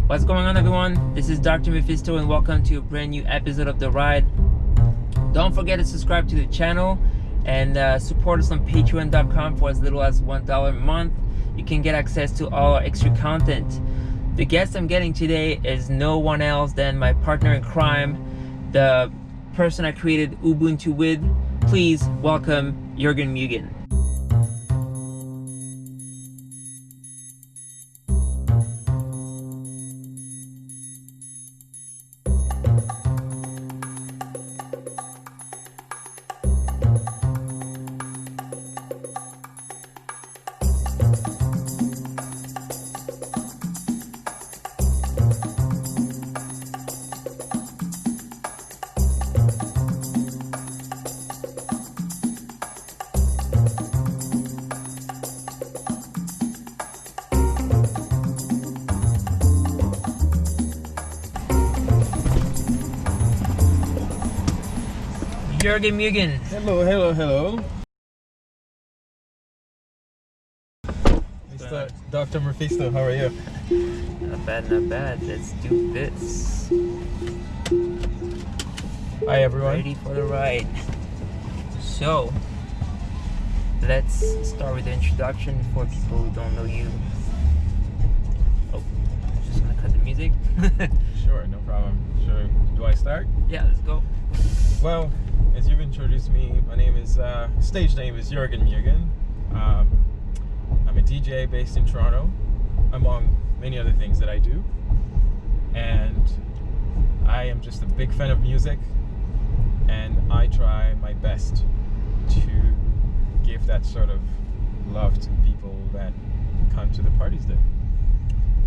What's going on, everyone? This is Dr. Mephisto and welcome to a brand new episode of The Ride. Don't forget to subscribe to the channel and support us on patreon.com for as little as $1 a month. You can get access to all our extra content. The guest I'm getting today is no one else than my partner in crime, the person I created Ubuntu with. Please welcome Juergen Mugen. Juergen Mugen. Hello. Mr. Dr. Mephisto, how are you? Not bad. Let's do this. Hi, everyone. Ready for the ride. So, let's start with the introduction for people who don't know you. Oh, just gonna cut the music. Sure, no problem. Sure. Do I start? Yeah, let's go. Well, as you've introduced me, my name is, stage name is Juergen Mugen. I'm a DJ based in Toronto, among many other things that I do. And I am just a big fan of music, and I try my best to give that sort of love to people that come to the parties there.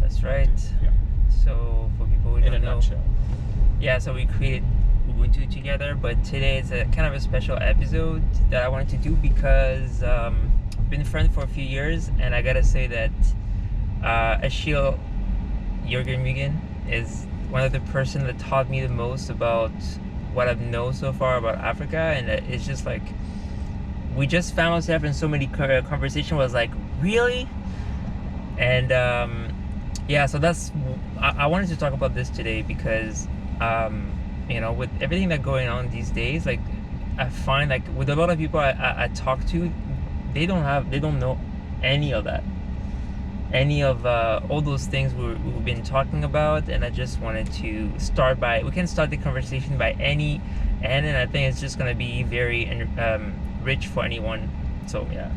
That's right. Yeah. So, for people who In don't a know, nutshell. yeah, so we created Ubuntu together, but today is a kind of a special episode that I wanted to do because I've been friends for a few years, and I gotta say that Juergen Mugen is one of the person that taught me the most about what I've known so far about Africa, and it's just like we just found ourselves in so many conversation was like, really? And yeah, so that's I wanted to talk about this today because you know, with everything that's going on these days, like I find like with a lot of people I talk to, they don't know any of that, any of all those things we've been talking about. And I just wanted to we can start the conversation by any end, and I think it's just gonna be very rich for anyone. So yeah,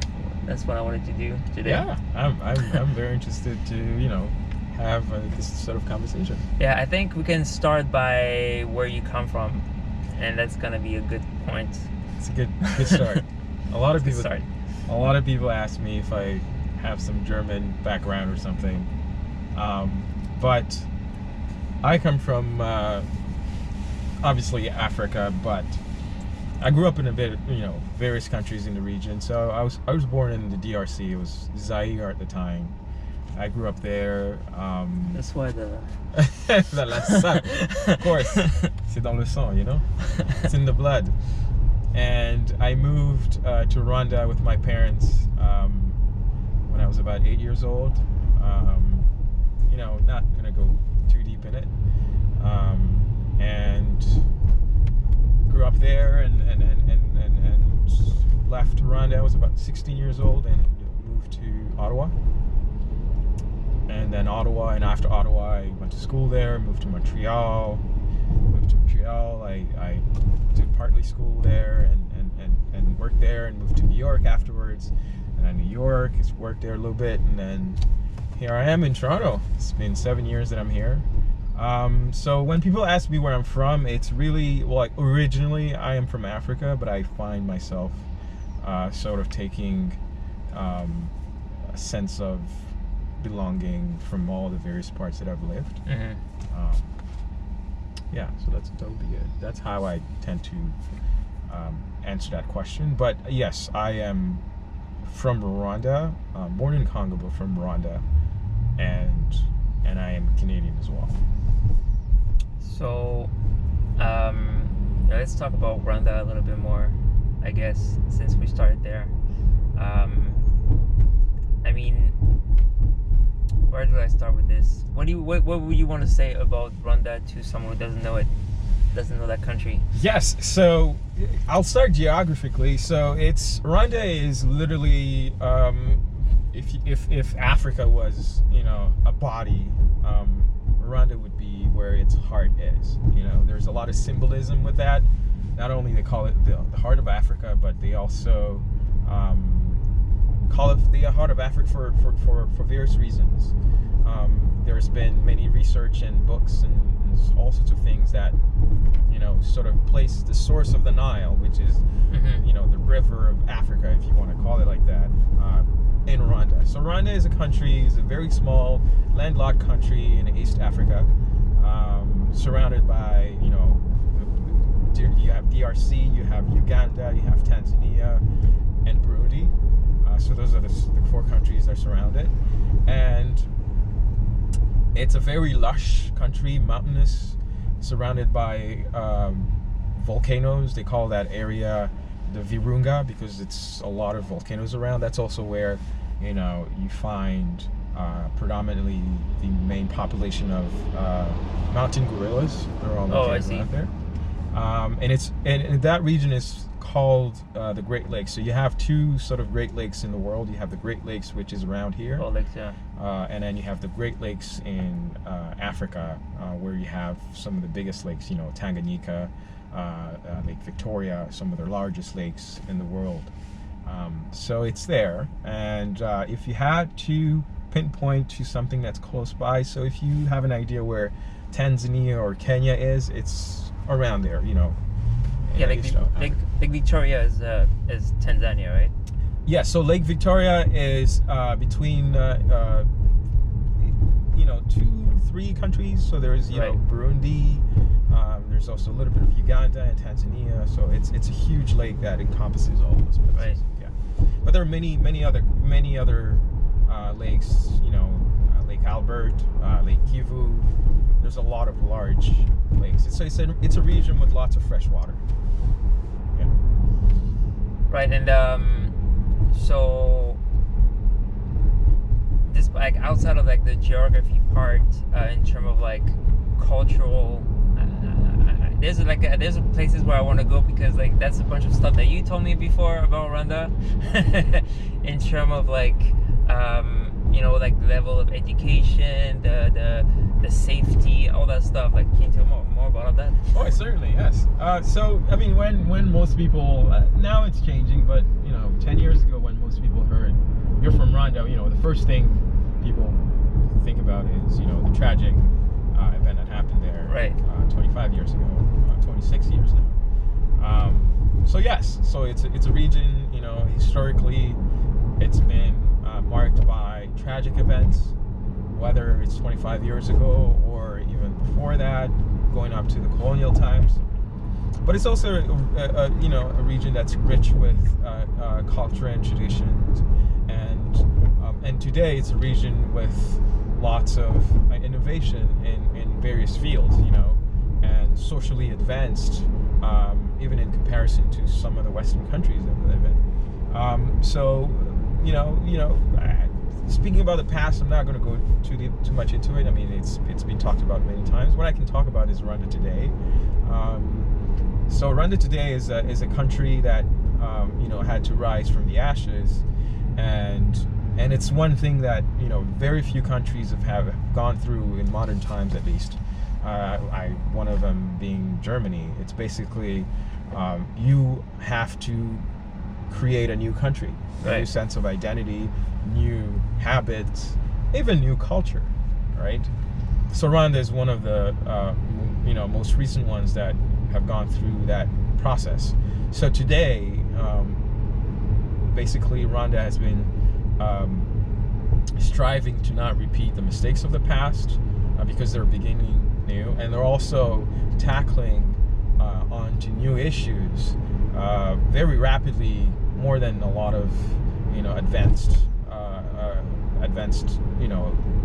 that's what I wanted to do today. Yeah, I'm very interested to, you know, have this sort of conversation. Yeah, I think we can start by where you come from, and that's gonna be a good point. It's a good start. A lot of people ask me if I have some German background or something, but I come from obviously Africa, but I grew up in a bit, you know, various countries in the region. So I was born in the DRC. It was Zaire at the time. I grew up there. That's why the of course, c'est dans le sang, you know, it's in the blood. And I moved to Rwanda with my parents when I was about 8 years old. You know, not gonna go too deep in it. And grew up there and left Rwanda. I was about 16 years old and moved to Ottawa. And then after Ottawa, I went to school there, moved to Montreal. I did partly school there and worked there, and moved to New York afterwards. And then New York, worked there a little bit, and then here I am in Toronto. It's been 7 years that I'm here. So when people ask me where I'm from, it's really, well, like, originally I am from Africa, but I find myself sort of taking a sense of belonging from all the various parts that I've lived. Mm-hmm. Yeah, so that would be good. That's how I tend to answer that question. But yes, I am from Rwanda, born in Congo, but from Rwanda, and I am Canadian as well. So let's talk about Rwanda a little bit more, I guess, since we started there. I mean, where do I start with this? What would you want to say about Rwanda to someone who doesn't know it, doesn't know that country? Yes, so I'll start geographically. So Rwanda is literally, if Africa was, a body, Rwanda would be where its heart is. There's a lot of symbolism with that. Not only they call it the heart of Africa, but they also call it the heart of Africa for various reasons. There's been many research and books and all sorts of things that sort of place the source of the Nile, which is the river of Africa, if you want to call it like that, in Rwanda. So Rwanda is a very small landlocked country in East Africa, surrounded by you have DRC, you have Uganda, you have Tanzania, and Burundi. So those are the 4 countries that are surrounded, and it's a very lush country, mountainous, surrounded by volcanoes. They call that area the Virunga because it's a lot of volcanoes around. That's also where you find predominantly the main population of mountain gorillas. They're all located around there. And that region is called the Great Lakes. So you have 2 sort of Great Lakes in the world. You have the Great Lakes, which is around here. Oh, lakes, yeah. And then you have the Great Lakes in Africa, where you have some of the biggest lakes, Tanganyika, Lake Victoria, some of the largest lakes in the world. So it's there. And if you had to pinpoint to something that's close by, so if you have an idea where Tanzania or Kenya is, it's around there, Yeah, Lake Victoria is Tanzania, right? Yeah, so Lake Victoria is between 2-3 countries. So there's Burundi. There's also a little bit of Uganda and Tanzania. So it's a huge lake that encompasses all those places. Right. Yeah, but there are many other lakes. Lake Albert, Lake Kivu. There's a lot of large lakes. It's a region with lots of fresh water. Yeah. Right, and so this outside of the geography part, in terms of cultural, there's places where I want to go because that's a bunch of stuff that you told me before about Rwanda, in terms of the level of education, the safety, all that stuff. Can you tell more about that? Oh, certainly, yes. So I mean, when most people now it's changing, but 10 years ago when most people heard you're from Rwanda, the first thing people think about is the tragic event that happened there, right? 25 years ago, 26 years now. So yes, so it's a region, historically it's been marked by tragic events, whether it's 25 years ago or even before that, going up to the colonial times. But it's also a region that's rich with culture and traditions, and today it's a region with lots of innovation in various fields, and socially advanced, even in comparison to some of the Western countries that we live in. Speaking about the past, I'm not going to go too much into it. I mean, it's been talked about many times. What I can talk about is Rwanda today. So Rwanda today is a country that had to rise from the ashes, and it's one thing that very few countries have gone through in modern times, at least. One of them being Germany. It's basically you have to create a new country, a new sense of identity, new habits, even new culture, right? So Rwanda is one of the most recent ones that have gone through that process. So today, basically Rwanda has been striving to not repeat the mistakes of the past because they're beginning new, and they're also tackling onto new issues very rapidly, more than a lot of advanced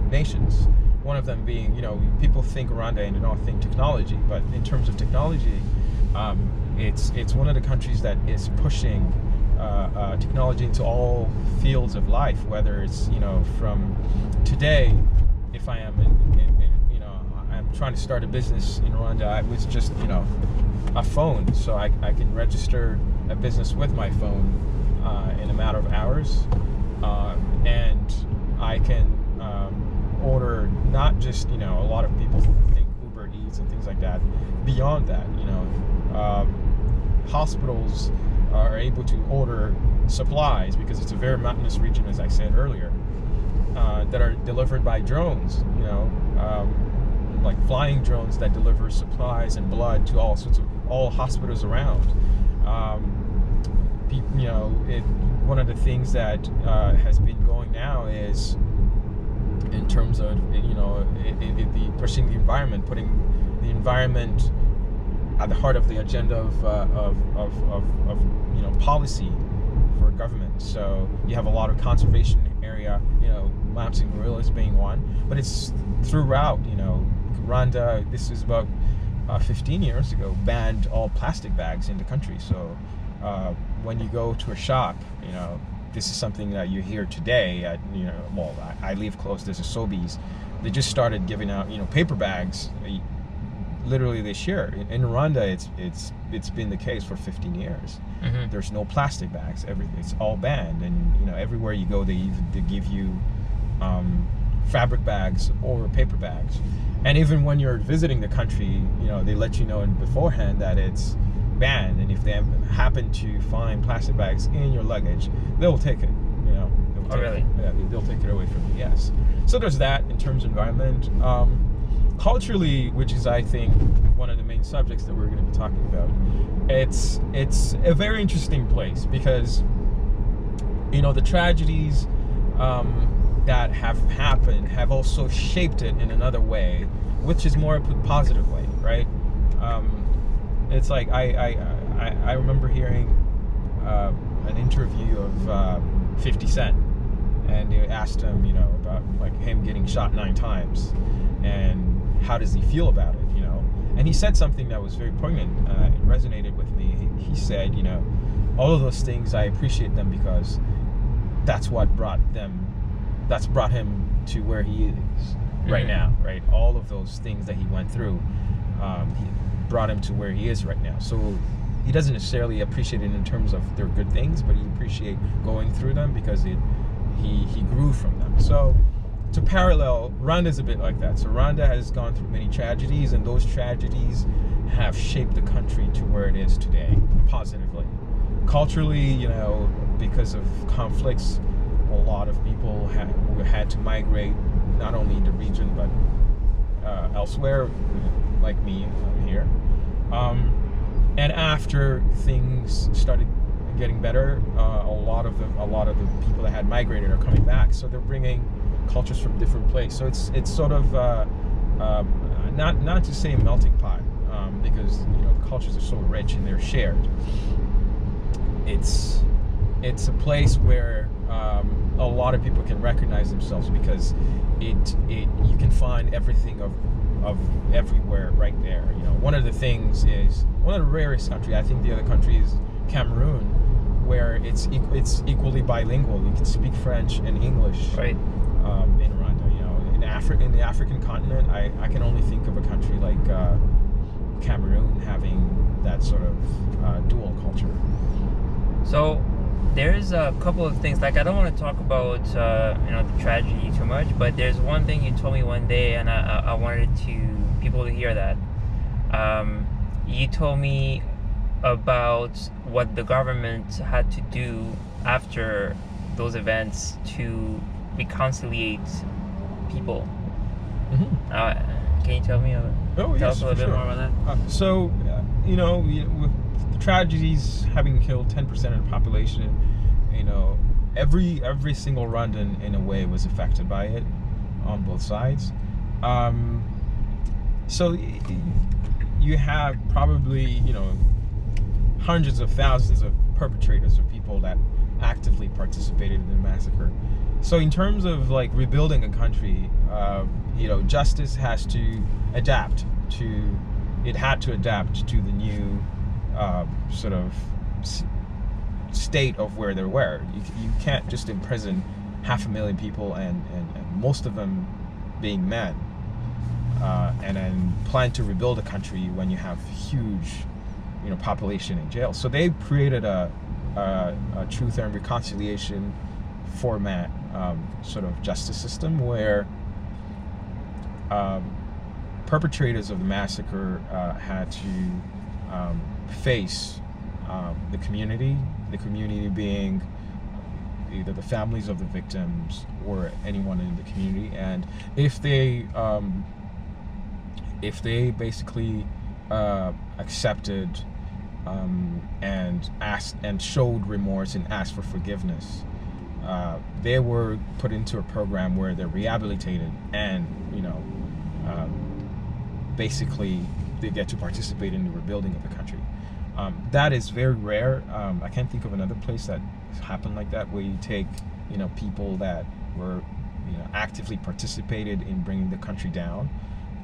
nations. One of them being, people think Rwanda and don't think technology, but in terms of technology, it's one of the countries that is pushing technology into all fields of life, whether it's from today if I am, you know, I'm trying to start a business in Rwanda with just, you know, a phone, so I can register a business with my phone in a matter of hours, and I can order not just, you know, a lot of people think Uber Eats and things like that. Beyond that, you know, hospitals are able to order supplies because it's a very mountainous region, as I said earlier, that are delivered by drones, you know, like flying drones that deliver supplies and blood to all hospitals around. You know, one of the things that has been going now is, in terms of, you know, pushing the environment, putting the environment at the heart of the agenda of you know, policy for government. So you have a lot of conservation area, you know, mountain gorillas being one, but it's throughout, you know, Rwanda. This is about 15 years ago, banned all plastic bags in the country. So when you go to a shop, you know, this is something that you hear today. You know, well, I live close. There's a Sobeys. They just started giving out, you know, paper bags literally this year. In Rwanda, it's been the case for 15 years. Mm-hmm. There's no plastic bags. It's all banned, and you know, everywhere you go, they give you fabric bags or paper bags. And even when you're visiting the country, you know, they let you know beforehand that it's banned, and if they happen to find plastic bags in your luggage, they'll take it. You know. Oh, really? Yeah, they'll take it away from you. Yes. So there's that in terms of environment. Culturally, which is, I think, one of the main subjects that we're going to be talking about, it's a very interesting place because, you know, the tragedies that have happened have also shaped it in another way, which is more a positive way, right? It's like I remember hearing an interview of 50 Cent, and they asked him, you know, about like him getting shot 9 times, and how does he feel about it, you know? And he said something that was very poignant. It resonated with me. He said, you know, all of those things, I appreciate them because that's brought him to where he is right now, right? All of those things that he went through, he brought him to where he is right now. So he doesn't necessarily appreciate it in terms of their good things, but he appreciates going through them because he grew from them. So to parallel, Rwanda is a bit like that. So Rwanda has gone through many tragedies, and those tragedies have shaped the country to where it is today, positively. Culturally, you know, because of conflicts, a lot of people had to migrate, not only in the region, but elsewhere, like me here. And after things started getting better, a lot of the people that had migrated are coming back. So they're bringing cultures from different places. So it's sort of not to say a melting pot, because, you know, the cultures are so rich and they're shared. It's a place where a lot of people can recognize themselves because you can find everything of everywhere right there. You know, one of the things is one of the rarest countries. I think the other country is Cameroon, where it's equally bilingual. You can speak French and English. Right. In Rwanda, you know, in the African continent, I can only think of a country like Cameroon having that sort of dual culture. So there's a couple of things, like I don't want to talk about you know, the tragedy too much, but there's one thing you told me one day, and I wanted people to hear that. You told me about what the government had to do after those events to reconciliate people. Mm-hmm. Can you tell me? Tell us a little bit more about that. So, you know, with the tragedies having killed 10% of the population, you know, every single Rwandan in a way was affected by it on both sides. So you have probably, you know, hundreds of thousands of perpetrators of people that actively participated in the massacre. So in terms of like rebuilding a country, you know, justice has to adapt to the new sort of state of where they were. You can't just imprison 500,000 people and most of them being men, and then plan to rebuild a country when you have huge, population in jail. So they created a truth and reconciliation format sort of justice system where perpetrators of the massacre had to face the community being either the families of the victims or anyone in the community, and if they basically accepted and asked and showed remorse and asked for forgiveness, they were put into a program where they're rehabilitated and basically they get to participate in the rebuilding of the country. That is very rare. I can't think of another place that happened like that, where you take people that were actively participated in bringing the country down,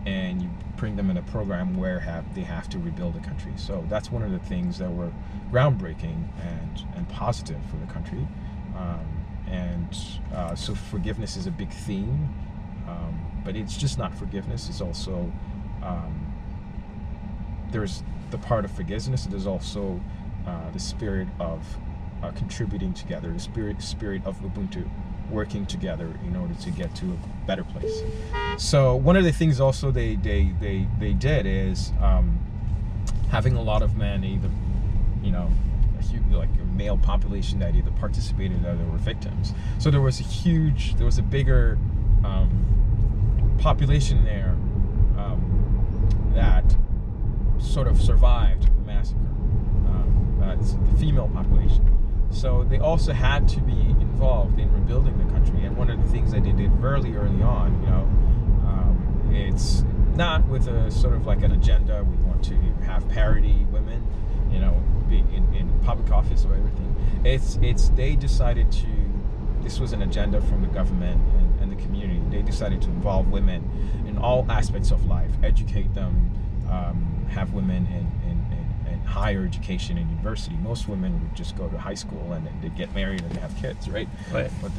and you bring them in a program where they have to rebuild the country. So that's one of the things that were groundbreaking and positive for the country. So forgiveness is a big theme, but it's just not forgiveness. It's also there's the part of forgiveness. There's also the spirit of contributing together, the spirit of Ubuntu, working together in order to get to a better place. So one of the things also they did is having a lot of men, either a male population that either participated or they were victims. So there was a bigger population there that sort of survived the massacre. It's the female population. So they also had to be involved in rebuilding the country. And one of the things that they did very early on, it's not with a sort of like an agenda. We want to have parity women, be in public office or everything. It's they decided to. This was an agenda from the government and the community. They decided to involve women in all aspects of life, educate them, have women in higher education in university. Most women would just go to high school and then they'd get married and they have kids, right? Right. But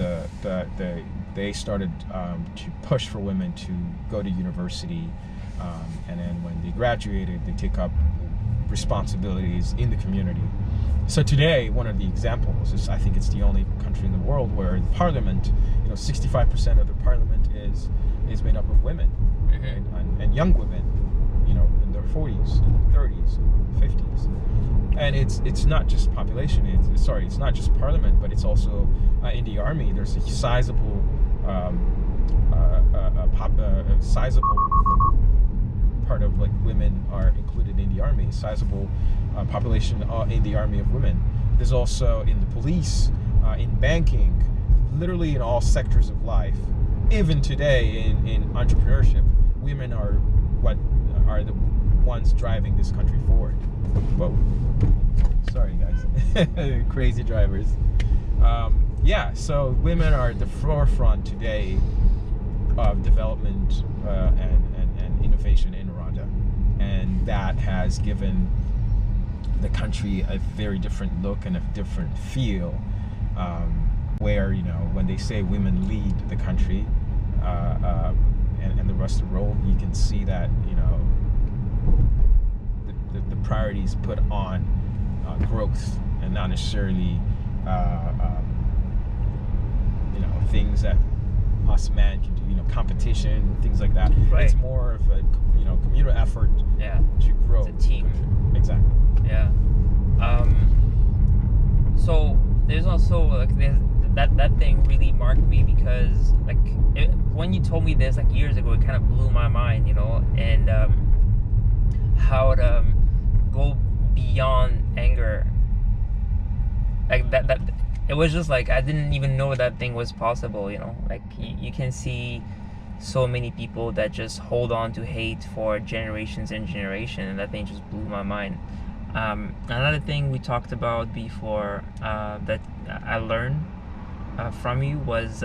they started to push for women to go to university, and then when they graduated, they take up responsibilities in the community. So today, one of the examples is, I think it's the only country in the world where the parliament, 65% of the parliament is made up of women, mm-hmm. and young women, in their 40s, and 30s, and 50s. And it's not just population. It's not just parliament, but it's also in the army. There's a sizable part of women are included in the army. Sizable population in the army of women. There's also in the police, in banking, literally in all sectors of life. Even today in entrepreneurship, women are what are the ones driving this country forward. Whoa, sorry guys, crazy drivers. So women are at the forefront today of development and innovation in Rwanda, and that has given the country a very different look and a different feel, where when they say women lead the country and the rest of the world, you can see that the priorities put on growth and not necessarily things that us men can do, competition, things like that. Right. It's more of a communal effort to grow. It's a team. Exactly. Yeah. So there's also that thing really marked me, because when you told me this years ago, it kind of blew my mind, and how to go beyond anger, that it was just I didn't even know that thing was possible. You can see so many people that just hold on to hate for generations and generations, and that thing just blew my mind. Another thing we talked about before that I learned from you was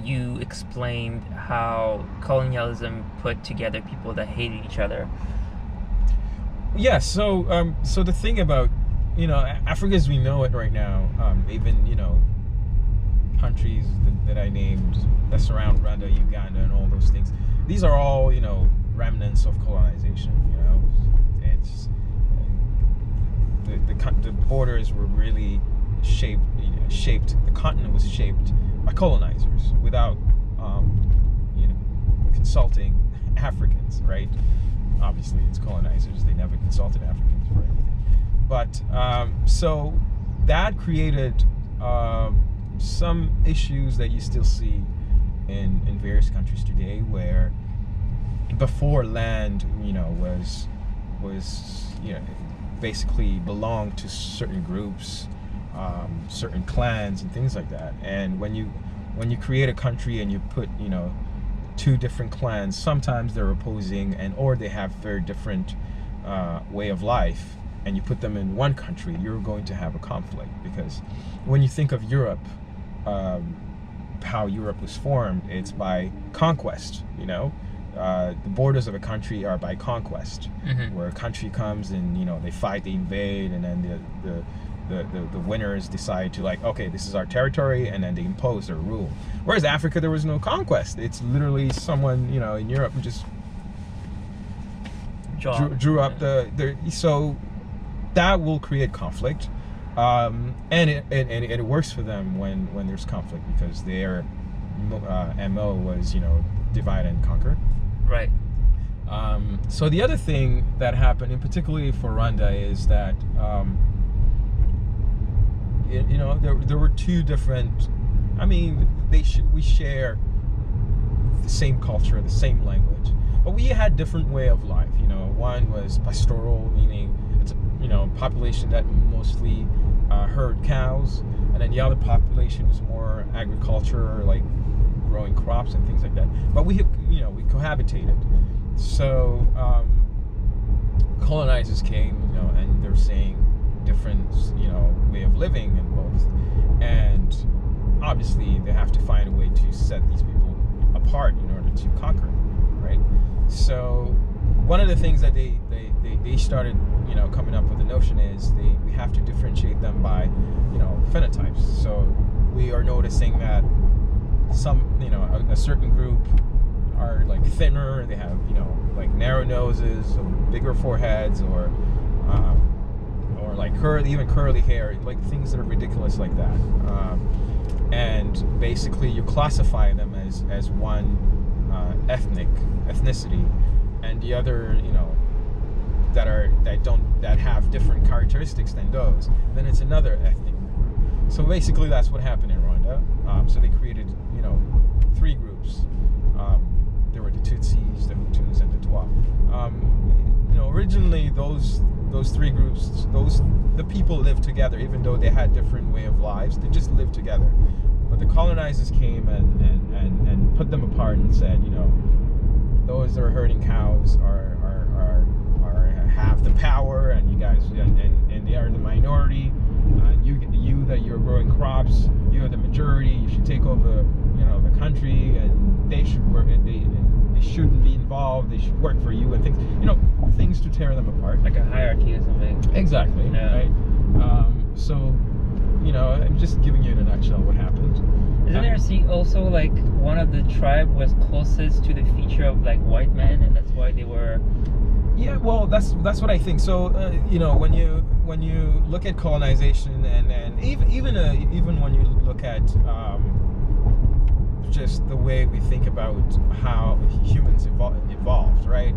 you explained how colonialism put together people that hated each other. Yeah, so the thing about Africa as we know it right now, even countries that I named that surround Rwanda, Uganda, and all those things. These are all, remnants of colonization. It's the borders were really shaped. The continent was shaped by colonizers without, consulting Africans, right? Obviously, it's colonizers. They never consulted Africans for anything. But so that created some issues that you still see in various countries today, where before land, was basically belonged to certain groups, certain clans, and things like that. And when you create a country and you put two different clans, sometimes they're opposing or they have very different way of life, and you put them in one country, you're going to have a conflict. Because when you think of Europe, how Europe was formed, it's by conquest. The borders of a country are by conquest, where a country comes and they fight, they invade, and then the winners decide to, like, okay, this is our territory, and then they impose their rule. Whereas Africa, there was no conquest. It's literally someone in Europe who just drew up so that will create conflict, and it works for them when there's conflict, because their MO was divide and conquer. Right. So the other thing that happened, and particularly for Rwanda, is that there were two different. We share the same culture, the same language, but we had different way of life. One was pastoral, meaning it's a population that mostly herd cows, and then the other population is more agriculture, like growing crops and things like that. But we cohabitated. So colonizers came, and they're saying different, way of living in both, and obviously they have to find a way to set these people apart in order to conquer them, right? So one of the things that they started, coming up with the notion is we have to differentiate them by, phenotypes. So we are noticing that some, a certain group are like thinner, they have, like narrow noses or bigger foreheads, or like curly hair, like things that are ridiculous like that. And basically you classify them as one ethnicity, and the other, that have different characteristics than those, then it's another ethnic group. So basically that's what happened in Rwanda. So they created, three groups. There were the Tutsis, the Hutus, and the Twa. Originally those three groups, the people lived together, even though they had different way of lives. They just lived together. But the colonizers came and put them apart and said, those that are herding cows have the power, and you guys, and they are the minority. You that you're growing crops, you're the majority. You should take over, the country, and they should work. They shouldn't be involved. They should work for you, and things to tear them apart, like a hierarchy or something. Exactly. Yeah. Right. So, I'm just giving you in a nutshell what happened. Isn't there also like one of the tribe was closest to the feature of like white men, and that's why they were? Yeah, well, that's what I think. So, when you look at colonization, and even when you look at just the way we think about how humans evolved, right?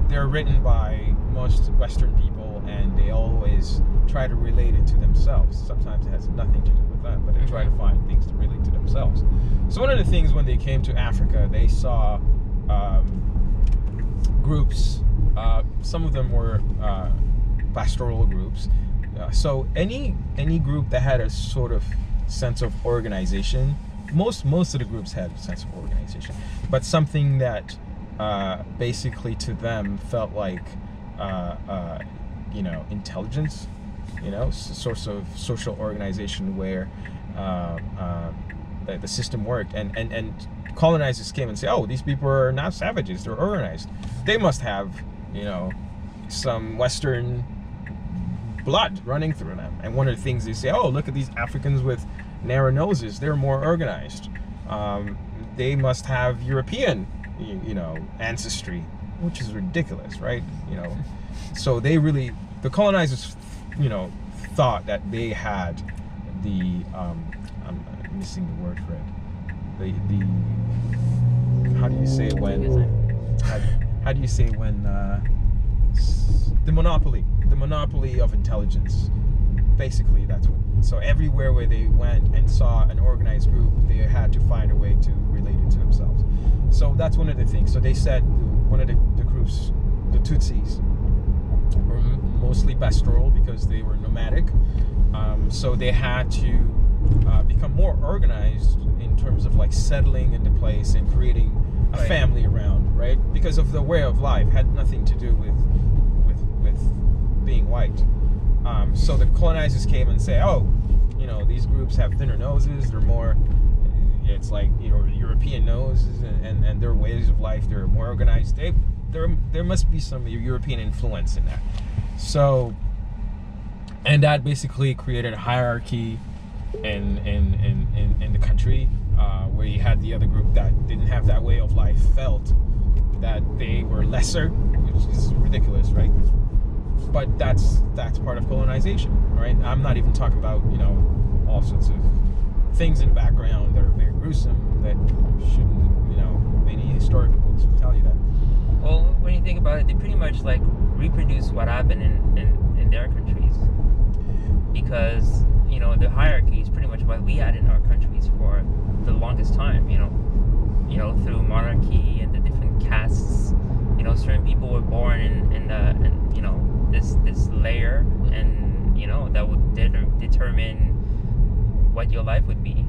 They're written by most Western people, and they always try to relate it to themselves. Sometimes it has nothing to do with that, but they try to find things to relate to themselves. So one of the things when they came to Africa, they saw groups. Some of them were pastoral groups. So any group that had a sort of sense of organization, most of the groups had a sense of organization, but something that basically to them felt like intelligence, source of social organization where the system worked, and colonizers came and say, oh, these people are not savages, they're organized, they must have some Western blood running through them. And one of the things they say, oh, look at these Africans with narrow noses. They're more organized. They must have European, ancestry, which is ridiculous, right? So the colonizers, thought that they had the I'm missing the word for it. The how do you say when the monopoly of intelligence. Basically, that's what. So everywhere where they went and saw an organized group, they had to find a way to relate it to themselves. So that's one of the things. So they said one of the groups, the Tutsis, were mostly pastoral because they were nomadic. So they had to become more organized in terms of like settling into place and creating a family around, right? Because of the way of life had nothing to do with being white. So the colonizers came and say, these groups have thinner noses. They're more, it's like European noses, and their ways of life, they're more organized. There must be some European influence in that. So, and that basically created a hierarchy in the country, where you had the other group that didn't have that way of life felt that they were lesser, which is ridiculous, right? But that's part of colonization, right? I'm not even talking about all sorts of things in the background that are very gruesome that shouldn't, many historical books will tell you that. Well, when you think about it, they pretty much like reproduce what happened in their countries, because the hierarchy is pretty much what we had in our countries for the longest time. Through monarchy and the different castes. Certain people were born in this layer, and that would determine what your life would be.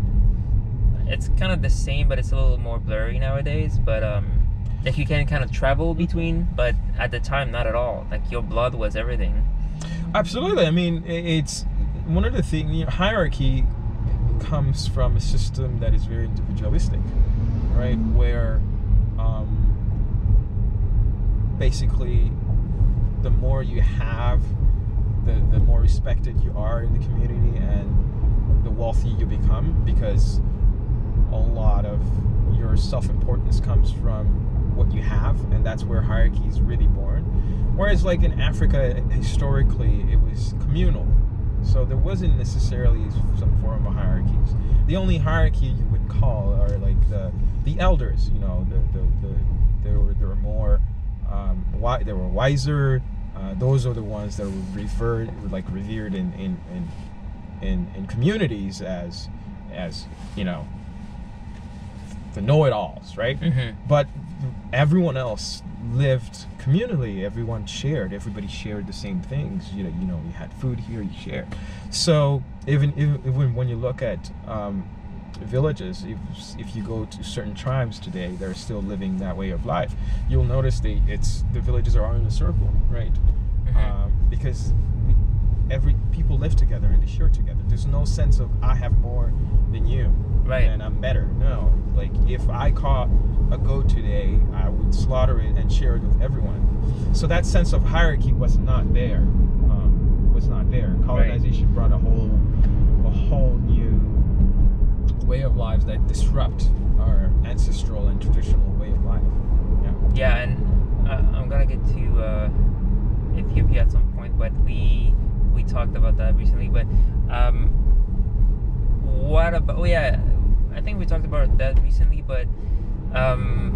It's kind of the same, but it's a little more blurry nowadays. But like you can kind of travel between, but at the time, not at all. Like your blood was everything. Absolutely. I mean, it's one of the things. Hierarchy comes from a system that is very individualistic, right? Where basically, the more you have, the more respected you are in the community, and the wealthier you become, because a lot of your self-importance comes from what you have, and that's where hierarchy is really born. Whereas like in Africa, historically, it was communal. So there wasn't necessarily some form of hierarchies. The only hierarchy you would call are like the elders. There were more. They were wiser. Those are the ones that were revered in communities as the know-it-alls, right? Mm-hmm. But everyone else lived communally. Everybody shared the same things. You had food here, you shared. So even when you look at villages, if you go to certain tribes today, they're still living that way of life. You'll notice the villages are all in a circle, right? Mm-hmm. Because people live together and they share together. There's no sense of I have more than you, right? And I'm better. No, like if I caught a goat today, I would slaughter it and share it with everyone. So that sense of hierarchy was not there. Colonization brought a whole new way of lives that disrupt our ancestral and traditional way of life. Yeah, and I'm gonna get to Ethiopia at some point, but we talked about that recently. But what about? Oh yeah, I think we talked about that recently. But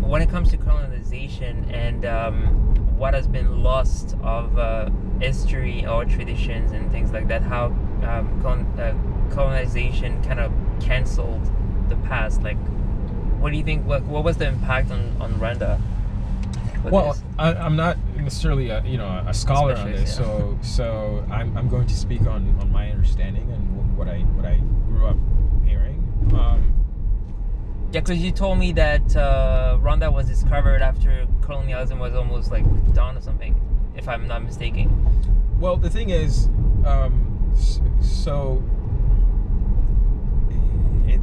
when it comes to colonization and what has been lost of history or traditions and things like that, how colonization kind of canceled the past. Like, what do you think? What was the impact on Rwanda? Well, I'm not necessarily a scholar on this, yeah. so I'm going to speak on my understanding and what I grew up hearing. Yeah, because you told me that Rwanda was discovered after colonialism was almost like done or something, if I'm not mistaken. Well, the thing is, so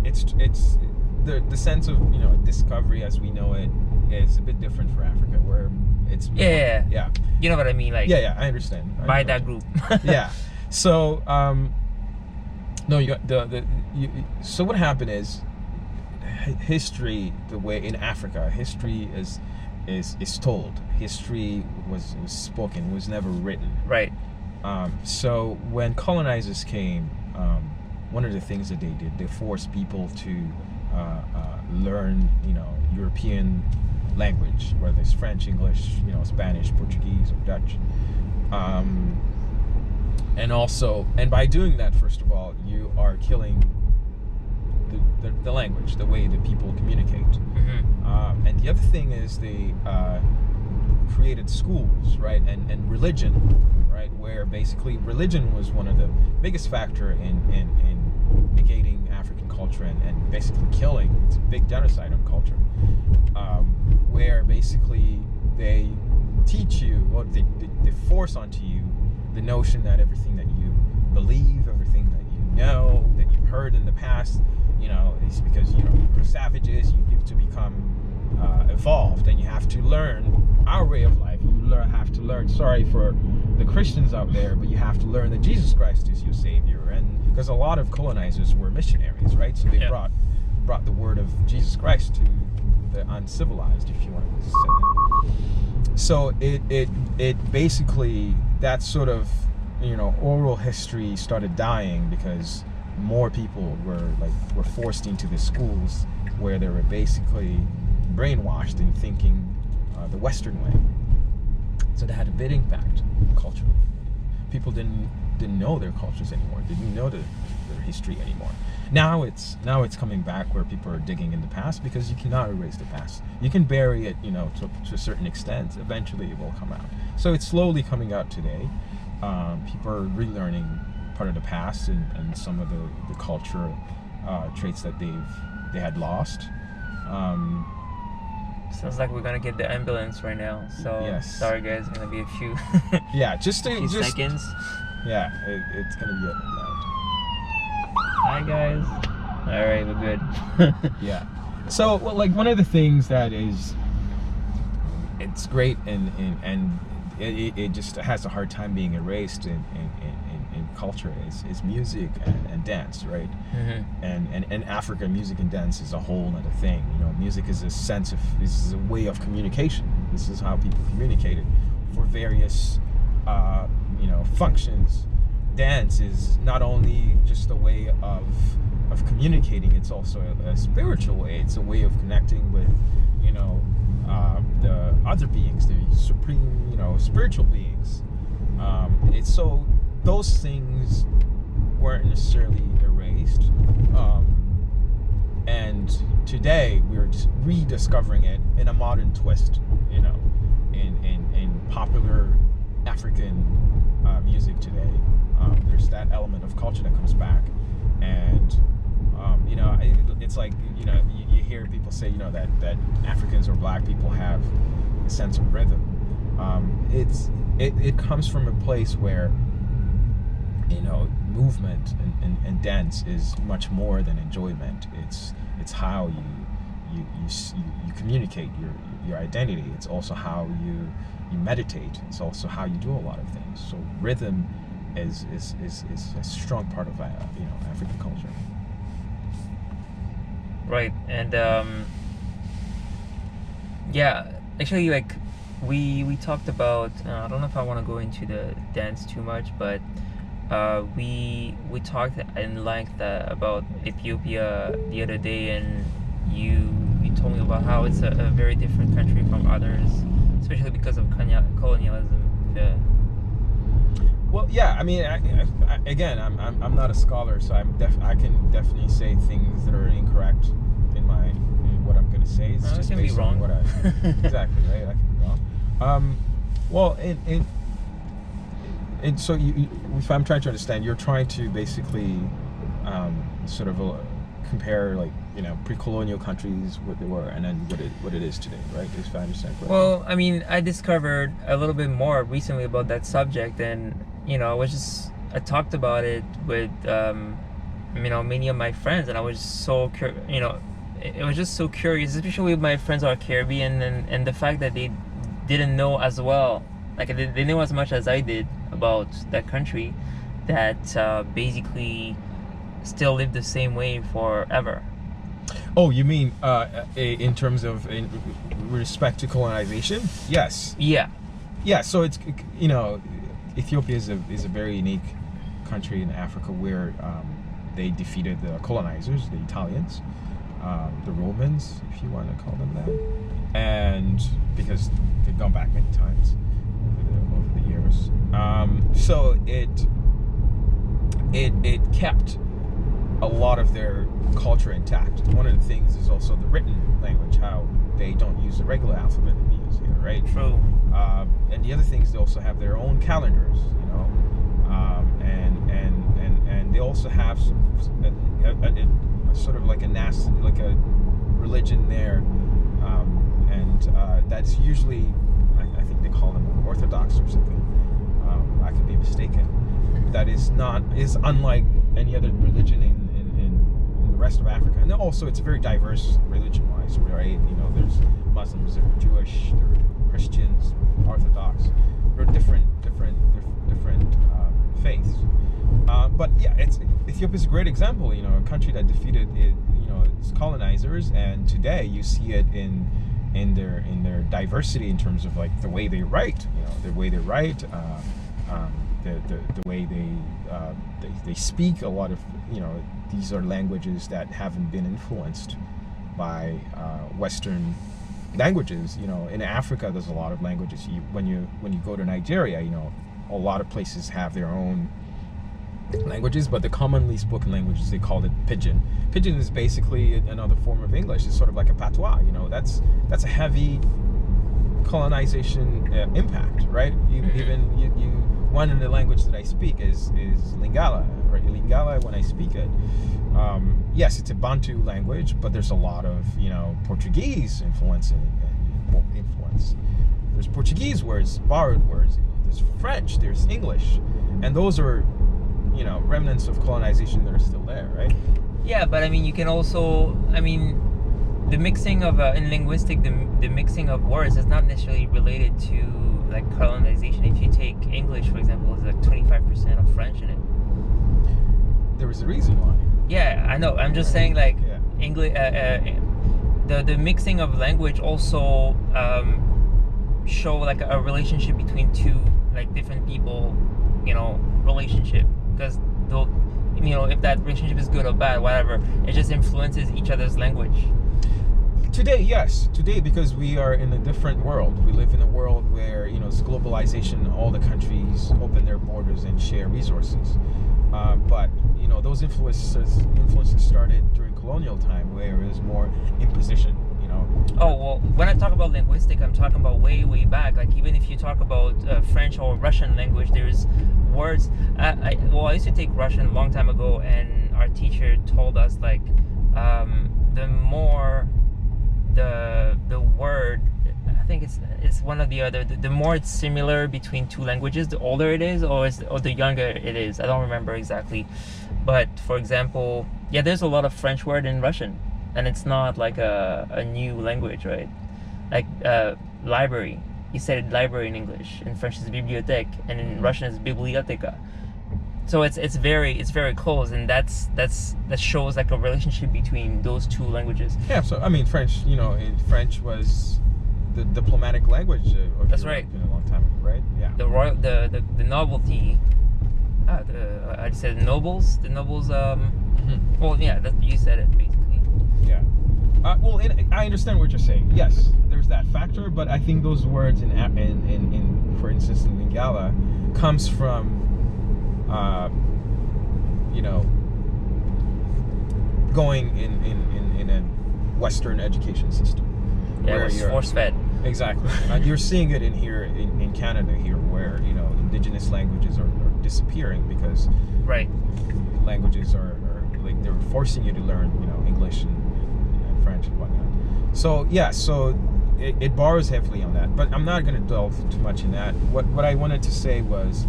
it's the sense of discovery as we know it is a bit different for Africa, where it's yeah. You know what I mean, like I understand. By that group. Yeah. So No, you got so what happened is history, the way in Africa, history is told. History was spoken, was never written. Right. So when colonizers came, one of the things that they did, they forced people to learn, European language, whether it's French, English, Spanish, Portuguese, or Dutch. And by doing that, first of all, you are killing the language, the way that people communicate. Mm-hmm. And the other thing is they created schools, right, and religion, right, where basically religion was one of the biggest factor in negating African culture and basically killing. It's a big genocide on culture, where basically they teach you, or they force onto you the notion that everything that you believe, everything that you know, that you've heard in the past, it's because you're savages. You have to become evolved, and you have to learn our way of life. You have to learn. Sorry for the Christians out there, but you have to learn that Jesus Christ is your savior, and because a lot of colonizers were missionaries, right? So they brought the word of Jesus Christ to the uncivilized, if you want to say that. So it basically, that sort of oral history started dying because more people were forced into the schools where they were basically brainwashed in thinking the Western way. So that had a big impact culturally. People didn't know their cultures anymore. Didn't know their history anymore. Now it's coming back where people are digging in the past, because you cannot erase the past. You can bury it, to a certain extent. Eventually it will come out. So it's slowly coming out today. People are relearning part of the past and some of the cultural traits that they had lost. Sounds like we're gonna get the ambulance right now. So yes. Sorry guys, it's gonna be a few just few seconds. Yeah, it's gonna be loud. Hi guys. All right, we're good. Yeah. So one of the things that it's great and it just has a hard time being erased in culture is music and dance, right? Mm-hmm. And African music and dance is a whole other thing. Music is is a way of communication. This is how people communicated for various functions. Dance is not only just a way of communicating, it's also a spiritual way. It's a way of connecting with the other beings, the supreme spiritual beings. It's so those things weren't necessarily erased, and today we're just rediscovering it in a modern twist, in popular African music today. There's that element of culture that comes back, and it's like you hear people say that Africans or black people have a sense of rhythm. It comes from a place where movement and dance is much more than enjoyment. It's how you communicate your identity. It's also how you meditate. It's also how you do a lot of things. So rhythm is a strong part of African culture. Right, and actually, we talked about. I don't know if I want to go into the dance too much, but we talked in length about Ethiopia the other day, and you told me about how it's a very different country from others, especially because of colonialism. Well, yeah. I mean, I'm not a scholar, so I can definitely say things that are incorrect in what I'm going to say. It's just can based be wrong. on what I exactly right. I can be wrong. Well, and so if I'm trying to understand, you're trying to basically sort of compare pre-colonial countries, what they were, and then what it is today, right? If I understand correctly. Well, I mean, I discovered a little bit more recently about that subject, and I talked about it with many of my friends, and I was so it was just so curious, especially with my friends who are Caribbean, and the fact that they didn't know as well, they know as much as I did about that country, that basically still live the same way forever. Oh, you mean in terms of in respect to colonization? Yes. Yeah. Yeah. So it's Ethiopia is a very unique country in Africa where they defeated the colonizers, the Italians, the Romans, if you want to call them that, and because they've gone back many times over the years. So it kept a lot of their culture intact. One of the things is also the written language, how they don't use the regular alphabet we use here, right? True. And the other things, they also have their own calendars, and they also have a sort of like a religion there, and that's usually, I think they call them Orthodox or something. I could be mistaken. That is unlike any other religion in the rest of Africa, and also it's very diverse religion-wise, right? There's Muslims, there are Jewish, there are Christians, Orthodox, there are different faiths. But yeah, Ethiopia is a great example. A country that defeated its colonizers, and today you see it in their diversity in terms of like the way they write, the way they write, the way they speak. A lot of these are languages that haven't been influenced by Western languages. In Africa, there's a lot of languages. When you go to Nigeria, a lot of places have their own languages, but the commonly spoken languages, they call it Pidgin. Pidgin is basically another form of English. It's sort of like a patois. That's a heavy colonization impact, right? Even one of the language that I speak is Lingala, right? Lingala, when I speak it, yes, it's a Bantu language, but there's a lot of Portuguese influence. There's Portuguese words, borrowed words. There's French. There's English, and those are remnants of colonization that are still there, right? Yeah, but I mean, you can also, the mixing of in linguistic, the mixing of words is not necessarily related to like colonization. If you take English, for example, it's like 25% of French in it. There was a reason why. Yeah, I know. I'm just saying, like, Yeah. English, the mixing of language also show like a relationship between two like different people, relationship, because if that relationship is good or bad, whatever, it just influences each other's language. Today, yes. Today, because we are in a different world. We live in a world where, it's globalization. All the countries open their borders and share resources. But, those influences started during colonial time, where it was more imposition, Oh, well, when I talk about linguistic, I'm talking about way, way back. Like, even if you talk about French or Russian language, there's words. I used to take Russian a long time ago, and our teacher told us, like, the more the word, I think it's one or the other, the more it's similar between two languages, the older it is, or the younger it is. I don't remember exactly. But, for example, yeah, there's a lot of French word in Russian, and it's not like a new language, right? Like library. You said library in English. In French it's bibliothèque, and in Russian it's biblioteka. So it's very close, and that shows like a relationship between those two languages. Yeah. So French. French was the diplomatic language of That's Europe right. a long time ago, right? Yeah. The novelty. I said nobles. The nobles. Well, yeah, you said it basically. Yeah. Well, I understand what you're saying. Yes, there's that factor, but I think those words in for instance, in Lingala, comes from, going in a Western education system. Yeah, it was force-fed. Exactly. You're seeing it in Canada here, where indigenous languages are disappearing because right, languages are like they're forcing you to learn English and French and whatnot. So yeah, it borrows heavily on that, but I'm not going to delve too much in that. What I wanted to say was,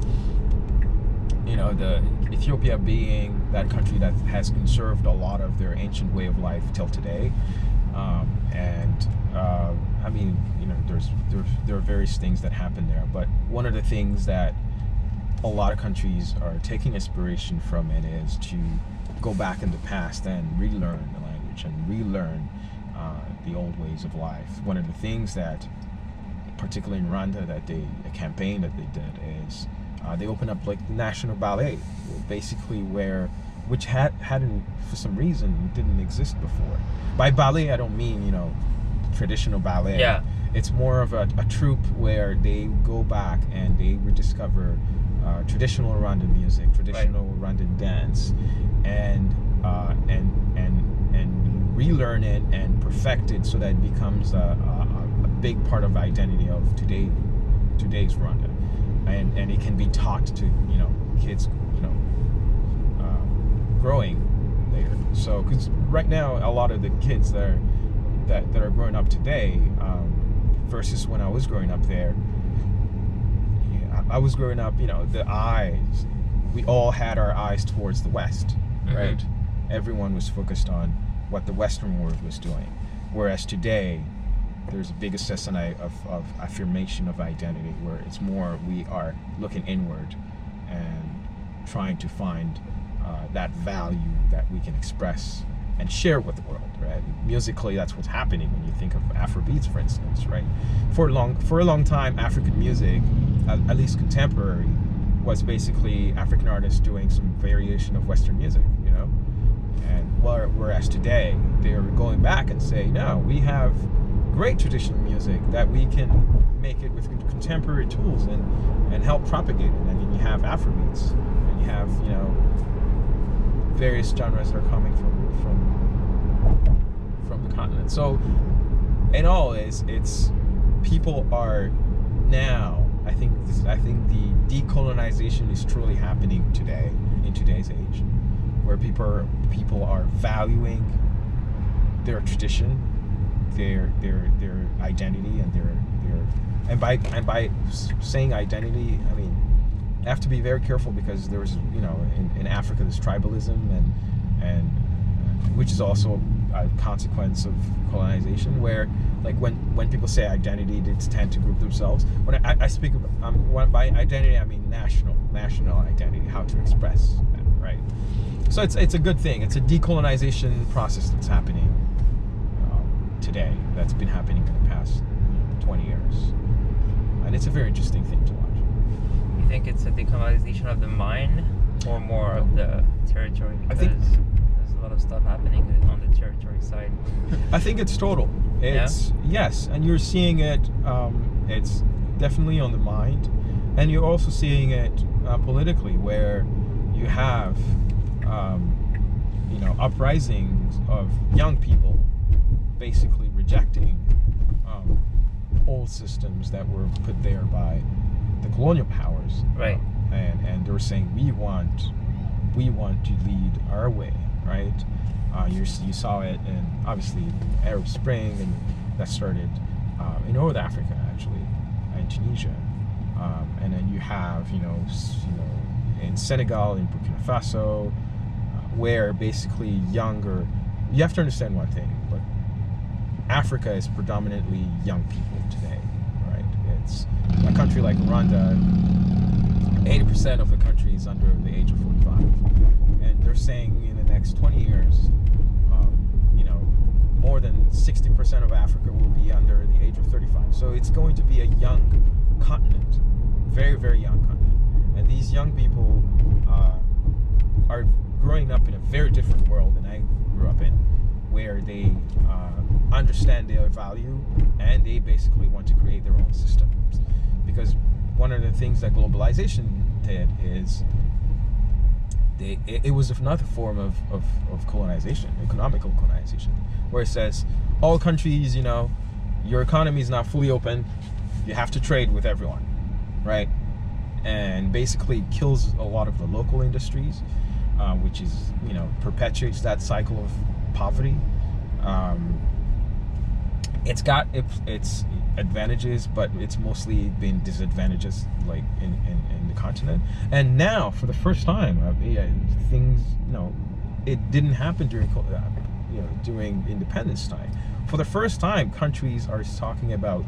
the Ethiopia being that country that has conserved a lot of their ancient way of life till today, there are various things that happen there, but one of the things that a lot of countries are taking inspiration from it is to go back in the past and relearn the language and relearn the old ways of life. One of the things that, particularly in Rwanda, that a campaign that they did is they opened up like the National Ballet, basically which hadn't, for some reason, didn't exist before. By ballet, I don't mean, traditional ballet. Yeah. It's more of a troupe where they go back and they rediscover traditional Rwandan music, traditional Rwandan dance, and relearn it and perfect it so that it becomes a big part of the identity of today's Rwanda, and it can be taught to kids growing there. So because right now a lot of the kids that are growing up today versus when I was growing up there, I was growing up, we all had our eyes towards the West, right? Mm-hmm. Everyone was focused on what the Western world was doing. Whereas today, there's a big assessment of affirmation of identity, where it's more we are looking inward and trying to find that value that we can express and share with the world, right? Musically, that's what's happening when you think of Afrobeats, for instance, right? For a long time, African music, at least contemporary, was basically African artists doing some variation of Western music, and whereas today they're going back and say, no, we have great traditional music that we can make it with contemporary tools and help propagate it. And then you have Afrobeats, and you have various genres that are coming from the continent. So in all, it's people are now. I think the decolonization is truly happening today, in today's age, where people are valuing their tradition, their identity, and by saying identity, I mean, I have to be very careful, because there's in Africa there's tribalism and which is also a consequence of colonization, where like when people say identity, they tend to group themselves. When I speak about by identity, I mean national identity, how to express that, right? So it's a good thing. It's a decolonization process that's happening today, that's been happening in the past 20 years, and it's a very interesting thing to watch. You think it's a decolonization of the mind or more of the territory? Because there's a lot of stuff happening on the territory side. I think it's total. Yes, and you're seeing it. It's definitely on the mind, and you're also seeing it politically, where you have uprisings of young people basically rejecting old systems that were put there by the colonial powers, right? And they were saying we want to lead our way, right? You saw it in obviously Arab Spring, and that started in North Africa, actually, in Tunisia, and then you have in Senegal, in Burkina Faso, where basically you have to understand one thing, but Africa is predominantly young people today, right? It's a country like Rwanda, 80% of the country is under the age of 45, and they're saying in the next 20 years, more than 60% of Africa will be under the age of 35. So it's going to be a young continent, very, very young continent, and these young people are growing up in a very different world than I grew up in, where they understand their value and they basically want to create their own systems. Because one of the things that globalization did is it was another form of colonization, economical colonization, where it says all countries, your economy is not fully open, you have to trade with everyone, right? And basically kills a lot of the local industries, which is, perpetuates that cycle of poverty. It's got its advantages, but it's mostly been disadvantages, like in the continent. And now, for the first time, things, it didn't happen during independence time. For the first time, countries are talking about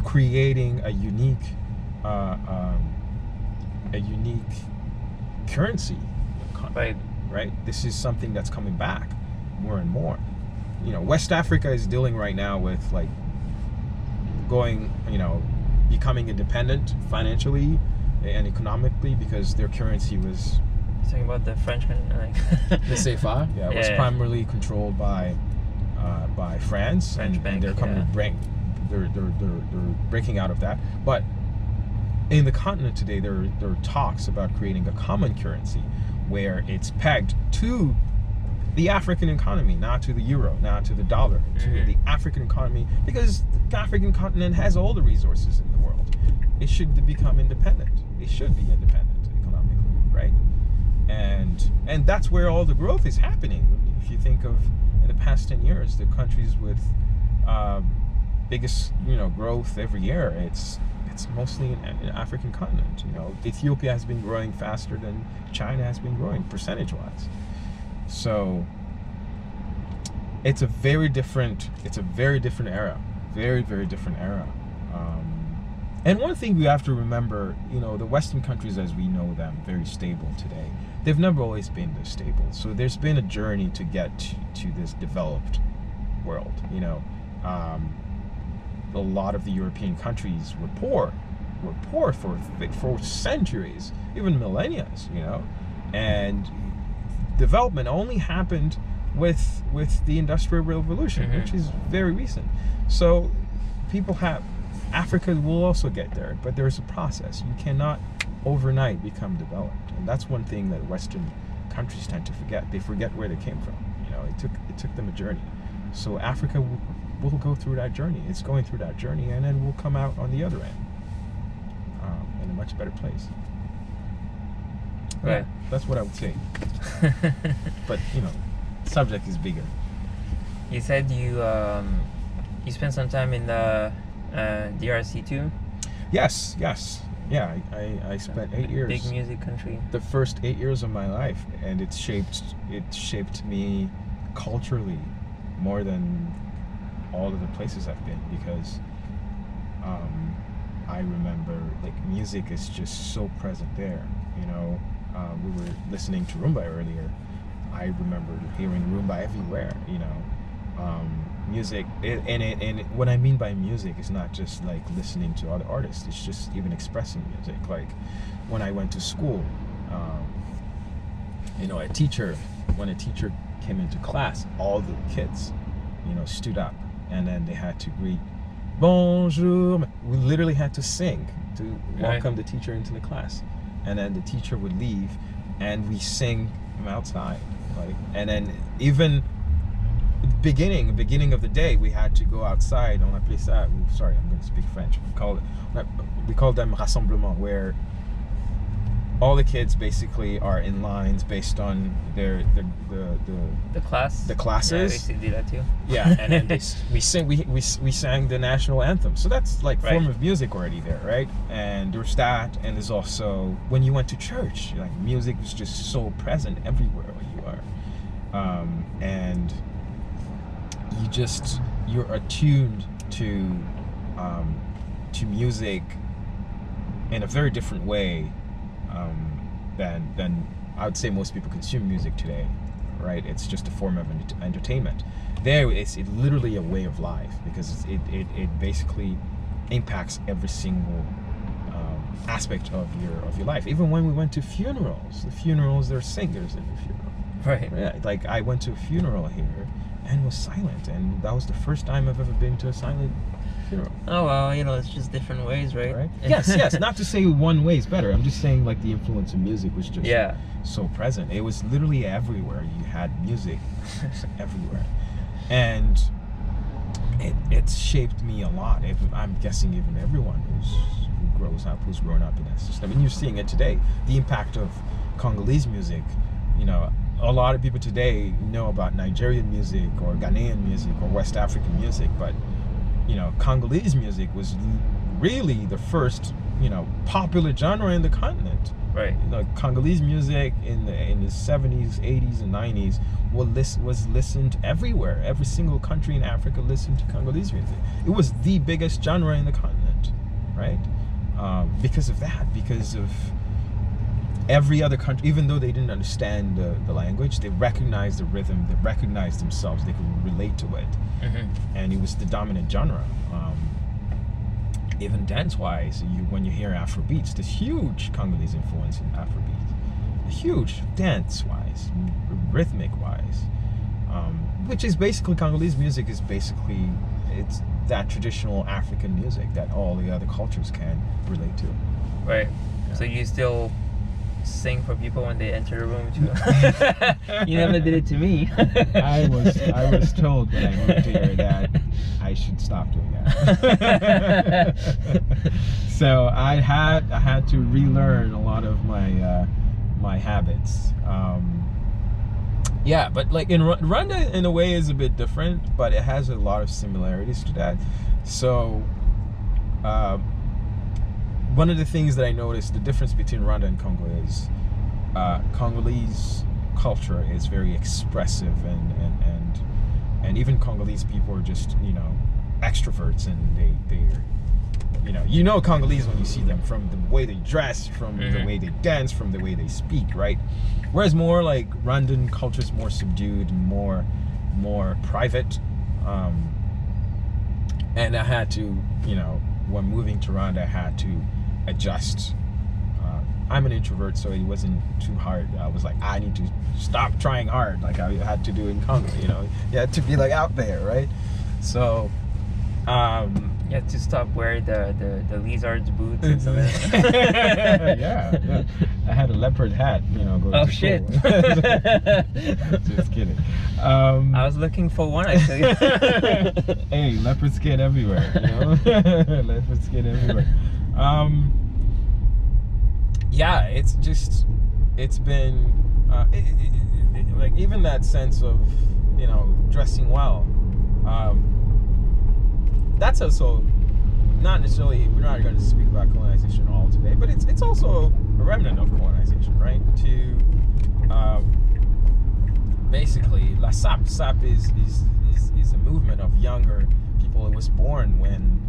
creating a unique currency. Right. right? This is something that's coming back more and more. You know, West Africa is dealing right now with like going, you know, becoming independent financially and economically because their currency was Talking about the French, like the CFA. Yeah, it was primarily controlled by France, French bank, and they're coming they're breaking out of that. But in the continent today, there are talks about creating a common currency where it's pegged to the African economy, not to the euro, not to the dollar, to the African economy, because the African continent has all the resources in the world. It should become independent. It should be independent economically, right? And that's where all the growth is happening. If you think of in the past 10 years, the countries with biggest, you know, growth every year, it's mostly in African continent. You know, Ethiopia has been growing faster than China has been growing percentage-wise. So it's a very different era, very, very different era. And one thing we have to remember, you know, the Western countries as we know them, very stable today. They've never always been this stable. So there's been a journey to get to this developed world. You know, a lot of the European countries were poor for centuries, even millennia. You know, and development only happened with the Industrial Revolution, which is very recent. So Africa will also get there, but there's a process. You cannot overnight become developed, and that's one thing that Western countries tend to forget. They forget where they came from. You know, it took them a journey. So Africa will go through that journey. It's going through that journey, and then we'll come out on the other end in a much better place. Right. Yeah, that's what I would say. But you know, subject is bigger. You said you spent some time in the DRC too? Yes. Yeah, I spent 8 years. Big music country. The first 8 years of my life, and it shaped me culturally more than all of the places I've been, because I remember like music is just so present there. You know, we were listening to rumba earlier. I remember hearing rumba everywhere. You know. Music, and what I mean by music is not just like listening to other artists, it's just even expressing music. Like when I went to school, you know, when a teacher came into class, all the kids, you know, stood up, and then they had to greet, bonjour. We literally had to sing to welcome the teacher into the class, and then the teacher would leave, and we sing outside, like, and then even beginning of the day, we had to go outside. On appelait ça, sorry, I'm going to speak French. We call them rassemblement, where all the kids basically are in lines based on the class. The classes. Yeah, they do that too. Yeah, and then we sang the national anthem. So that's like form of music already there, right? And there's that, and there's also when you went to church, like music was just so present everywhere where you are, and you're attuned to music in a very different way than I would say most people consume music today, right? It's just a form of entertainment. There, it's literally a way of life, because it basically impacts every single aspect of your life. Even when we went to funerals, there's singers in the funeral. Right. Yeah, like I went to a funeral here and was silent, and that was the first time I've ever been to a silent funeral. Oh well, you know, it's just different ways, right? Yes. Not to say one way is better. I'm just saying like the influence of music was just so present. It was literally everywhere. You had music everywhere, and it's shaped me a lot. I'm guessing even everyone who's grown up in that system. And you're seeing it today. The impact of Congolese music. You know, a lot of people today know about Nigerian music or Ghanaian music or West African music, but you know, Congolese music was really the first, you know, popular genre in the continent. Right. You know, Congolese music in the 70s, 80s, and 90s was listened everywhere. Every single country in Africa listened to Congolese music. It was the biggest genre in the continent, right? Because of that, every other country, even though they didn't understand the language, they recognized the rhythm, they recognized themselves, they could relate to it. And it was the dominant genre. Even dance-wise, when you hear Afrobeats, there's huge Congolese influence in Afrobeats. Huge dance-wise, rhythmic-wise. Which is basically, Congolese music is basically, it's that traditional African music that all the other cultures can relate to. Right. Yeah. So you still sing for people when they enter the room too? You never did it to me. I was told when I moved here that I should stop doing that. So I had to relearn a lot of my habits. Yeah, but like in Rwanda, in a way, is a bit different, but it has a lot of similarities to that. So, one of the things that I noticed, the difference between Rwanda and Congo is, Congolese culture is very expressive, and even Congolese people are just, you know, extroverts, and you know Congolese when you see them, from the way they dress, from the way they dance, from the way they speak, right? Whereas more like Rwandan culture is more subdued and more private. And I had to, you know, when moving to Rwanda, I had to adjust. I'm an introvert, so it wasn't too hard. I was like, I need to stop trying hard like I had to do in Congo, you know. You had to be like out there, right? So you have to stop wearing the lizard's boots and stuff like that. Yeah. I had a leopard hat, you know, going to shit. School. Just kidding. I was looking for one, actually. Hey, leopard skin everywhere, you know? Leopard skin everywhere. Yeah, it's been, like, even that sense of, you know, dressing well, that's also not necessarily, we're not going to speak about colonization all today, but it's also a remnant of colonization, right? To basically, La SAP is a movement of younger people. It was born when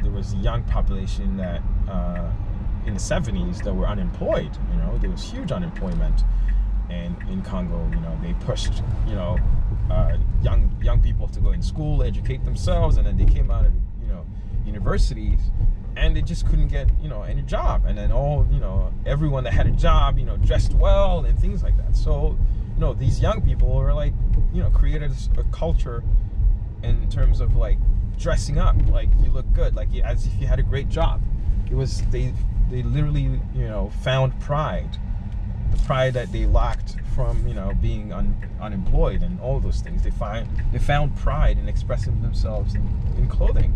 there was a young population that in the 70s that were unemployed. You know, there was huge unemployment, and in Congo, you know, they pushed, you know, young people to go in school, educate themselves, and then they came out of, you know, universities, and they just couldn't get, you know, any job. And then everyone that had a job, you know, dressed well and things like that. So, you know, these young people were like, you know, created a culture in terms of like dressing up, like you look good, like as if you had a great job. It was, they literally, you know, found pride, the pride that they lacked from, you know, being unemployed and all those things. They found pride in expressing themselves in clothing,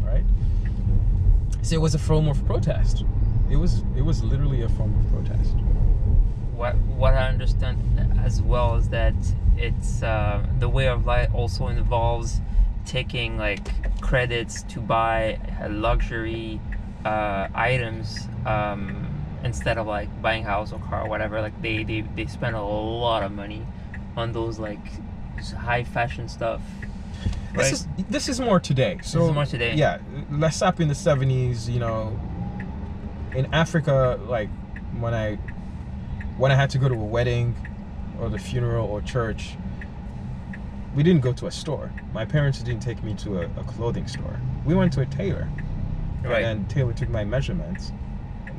right? So it was a form of protest. It was literally a form of protest. What I understand as well is that it's the way of life also involves taking like credits to buy luxury items instead of like buying a house or car or whatever. Like they spend a lot of money on those like high fashion stuff. Right? This is more today. So this is more today. Yeah, less up in the 70s, you know, in Africa, like when I had to go to a wedding or the funeral or church, we didn't go to a store. My parents didn't take me to a clothing store. We went to a tailor. Right. And tailor took my measurements.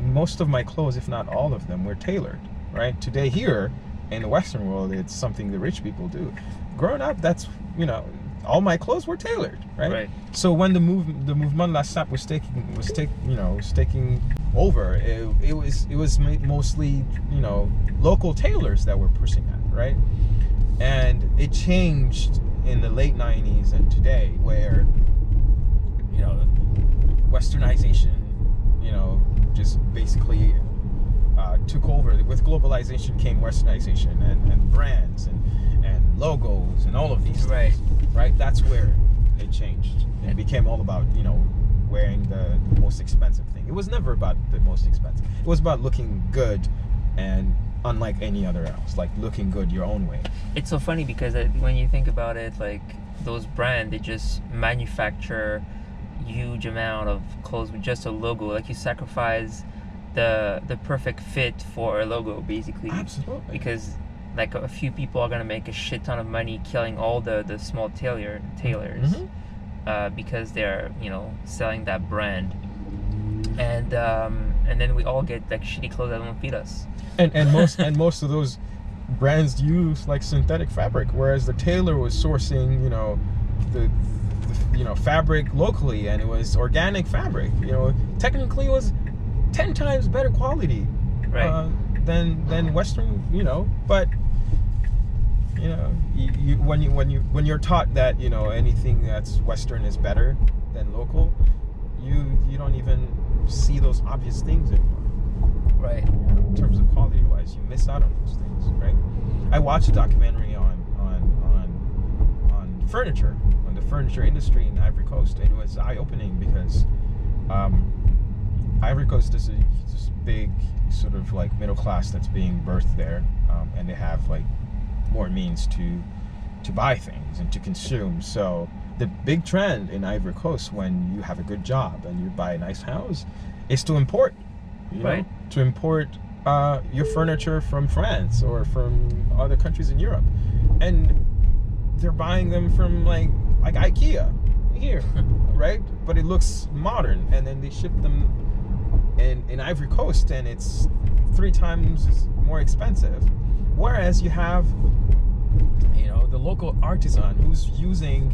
Most of my clothes, if not all of them, were tailored, right? Today here in the Western world, it's something the rich people do. Growing up, that's, you know, all my clothes were tailored, right? Right. So when the movement La SAP was taking over, it was mostly, you know, local tailors that were pushing that, right? And it changed in the late 90s and today, where, you know, westernization, you know, just basically took over. With globalization came westernization and brands and logos and all of these things, right? That's where it changed. It became all about, you know, wearing the most expensive thing. It was never about the most expensive. It was about looking good, and unlike any other else, like looking good your own way. It's so funny because when you think about it, like those brands, they just manufacture huge amount of clothes with just a logo. Like you sacrifice the perfect fit for a logo, basically. Absolutely. Because like a few people are gonna make a shit ton of money killing all the small tailors, because they're selling that brand, and then we all get like shitty clothes that don't fit us. And most of those brands use like synthetic fabric, whereas the tailor was sourcing the fabric locally, and it was organic fabric. Technically it was 10 times better quality, Right. Than Western. But when you're taught that anything that's Western is better than local, you don't even see those obvious things anymore. Right. In terms of quality wise, you miss out on those things, right? I watched a documentary on furniture, on the furniture industry in Ivory Coast, and it was eye-opening because Ivory Coast is this big sort of like middle class that's being birthed there, and they have like more means to buy things and to consume. So the big trend in Ivory Coast, when you have a good job and you buy a nice house, is to import. Right. To import your furniture from France or from other countries in Europe, and they're buying them from like IKEA here, right? But it looks modern, and then they ship them in Ivory Coast, and it's 3 times more expensive. Whereas you have, the local artisan who's using,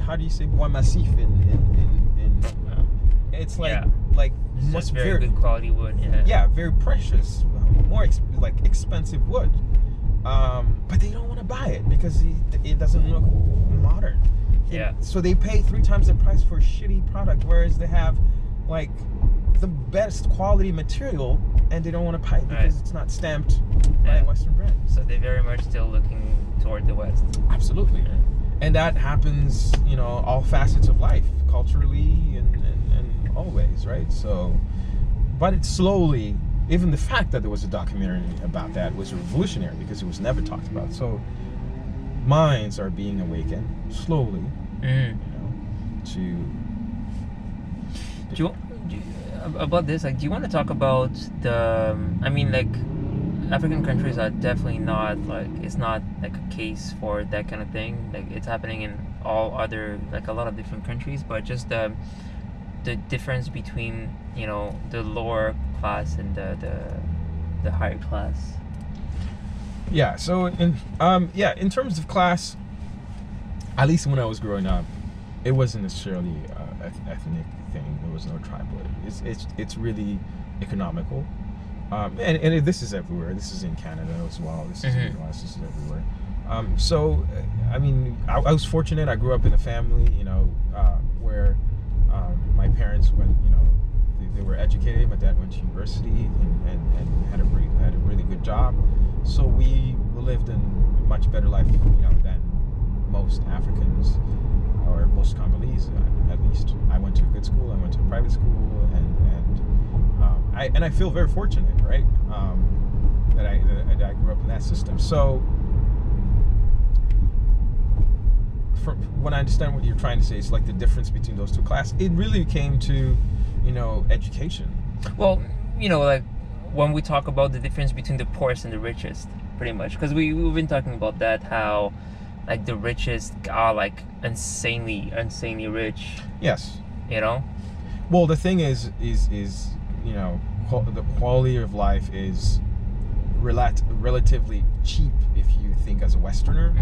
how do you say bois massif in it's like Yeah. like It's must just very good quality wood. yeah, very precious, more expensive wood. But they don't want to buy it because it doesn't look modern. Yeah. So they pay 3 times the price for a shitty product, whereas they have like the best quality material, and they don't want to buy it because it's not stamped by a Western brand. So they're very much still looking toward the West. Absolutely. And that happens, all facets of life, culturally and always, right? So, but it's slowly, even the fact that there was a documentary about that was revolutionary because it was never talked about. So minds are being awakened slowly, About this, like, do you want to talk about the? I mean, like, African countries are definitely not like, it's not like a case for that kind of thing. Like, it's happening in all other, like, a lot of different countries, but just the difference between the lower class and the higher class. Yeah. So in terms of class, at least when I was growing up, it wasn't necessarily ethnic thing. There was no tribal. It's really economical. And this is everywhere. This is in Canada as well. This is in the US. This is everywhere. So I mean, I was fortunate. I grew up in a family, where my parents went, they were educated. My dad went to university and had a really good job. So we lived in a much better life, than most Africans or most Congolese, at least. I went to a good school. I went to a private school, and I feel very fortunate, right? That I grew up in that system. So, when I understand what you're trying to say, it's like the difference between those two classes. It really came to, education. Well, like when we talk about the difference between the poorest and the richest, pretty much, because we've been talking about that, how like the richest are like insanely rich. Yes. Well, the thing is the quality of life is relatively cheap if you think as a Westerner.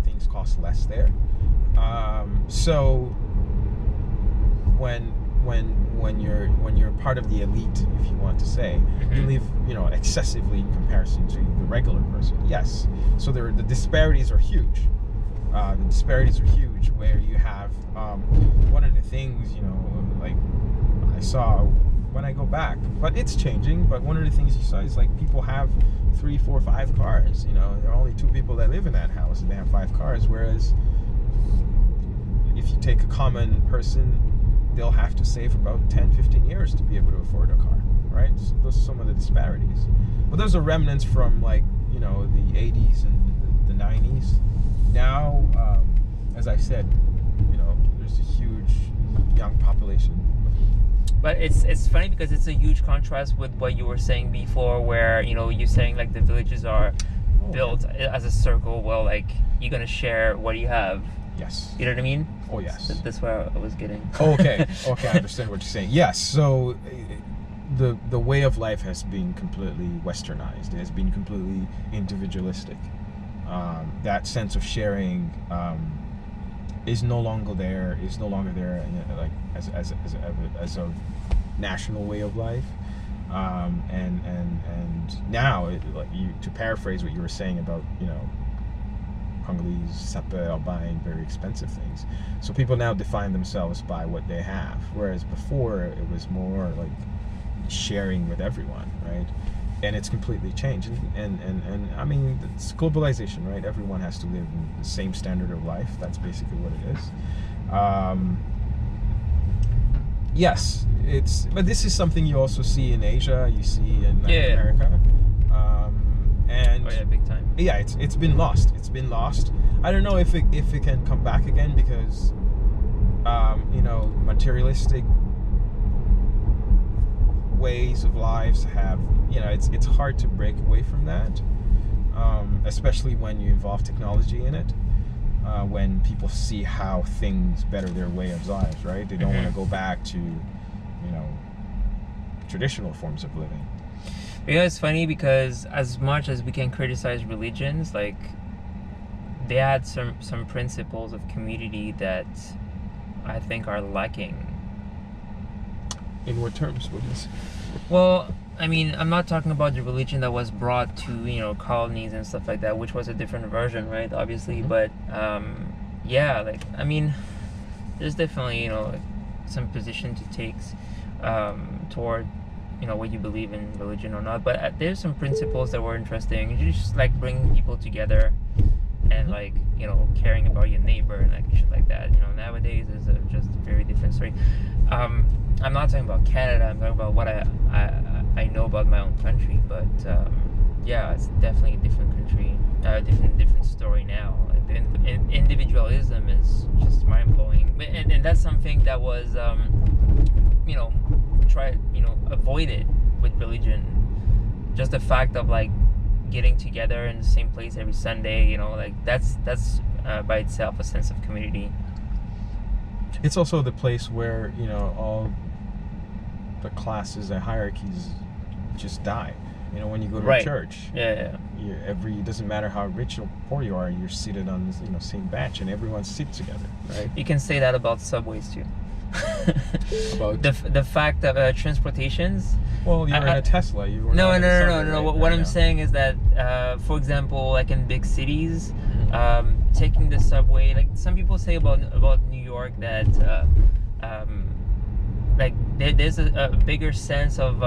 Things cost less there. So when you're part of the elite, if you want to say, you live excessively in comparison to the regular person. Yes. So the disparities are huge. Where you have one of the things like I saw when I go back, but it's changing. But one of the things you saw is like people have 3, 4, 5 cars. There are only 2 people that live in that house, and they have 5 cars. Whereas if you take a common person, they'll have to save about 10, 15 years to be able to afford a car, right? So those are some of the disparities. But those are remnants from like the 80s and the 90s. Now, as I said, there's a huge young population, But it's funny because it's a huge contrast with what you were saying before, where you're saying like the villages are built as a circle. Well, like you're gonna share what you have. Yes. You know what I mean? Oh yes. That's where I was getting. Okay, I understand what you're saying. Yes. So the way of life has been completely westernized. It has been completely individualistic. That sense of sharing is no longer there. Like as a national way of life. And now, to paraphrase what you were saying about Congolese sapeurs are buying very expensive things. So people now define themselves by what they have, whereas before it was more like sharing with everyone, right? And it's completely changed. And I mean, it's globalization, right? Everyone has to live in the same standard of life. That's basically what it is. Yes, but this is something you also see in Asia, you see in Latin America. And big time. Yeah, it's been lost. It's been lost. I don't know if it can come back again because materialistic ways of lives have it's hard to break away from that, especially when you involve technology in it. When people see how things better their way of lives, right? They don't want to go back to traditional forms of living. It's funny because as much as we can criticize religions, like they had some principles of community that I think are lacking. In what terms would you say? Well, I mean, I'm not talking about the religion that was brought to colonies and stuff like that, which was a different version, right? Obviously, but I mean, there's definitely like some position to take toward what you believe in religion or not, but there's some principles that were interesting. You just like bringing people together and like caring about your neighbor and like shit like that. Nowadays is just a very different story. I'm not talking about Canada. I'm talking about what I know about my own country, but it's definitely a different country, different story now. Like the individualism is just mind blowing, and that's something that was avoided with religion. Just the fact of like getting together in the same place every Sunday, like that's by itself a sense of community. It's also the place where all the classes and hierarchies just die. When you go to a church, it doesn't matter how rich or poor you are, you're seated on this same bench and everyone sits together, right? You can say that about subways too. About the fact that transportations. Well, you're in a Tesla. You were no. Right what I'm now. saying is that, for example, like in big cities, taking the subway. Like some people say about New York that, like there's a bigger sense of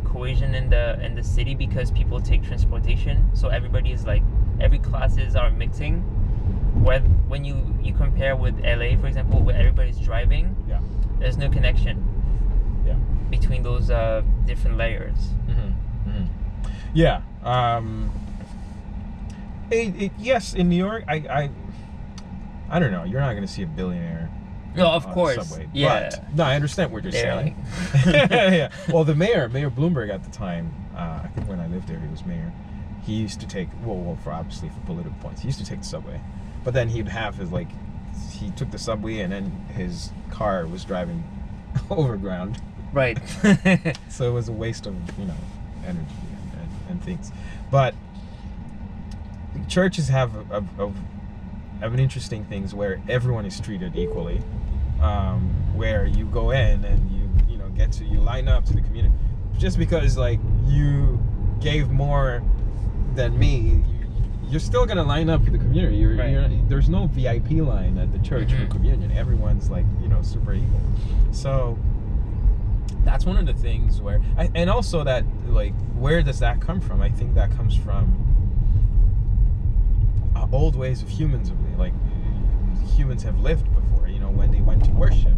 cohesion in the city because people take transportation. So everybody is like every classes are mixing. When you compare with LA, for example, where everybody's driving, there's no connection between those different layers. Yeah. Yes, in New York, I don't know. You're not going to see a billionaire. No, of course. Subway. Yeah. But, no, I understand what you're saying. Like... yeah. Well, the Mayor Bloomberg at the time, I think when I lived there, he was mayor. He used to take, for political points, he used to take the subway. But then he'd have he took the subway and then his car was driving overground. Right. So it was a waste of, energy and things. But churches have an interesting things where everyone is treated equally. Where you go in and you line up to the community. Just because you gave more than me, you're still gonna line up for the community. There's no VIP line at the church for communion. Everyone's super equal. So that's one of the things where, and also that where does that come from? I think that comes from old ways of humans. Humans have lived before. When they went to worship,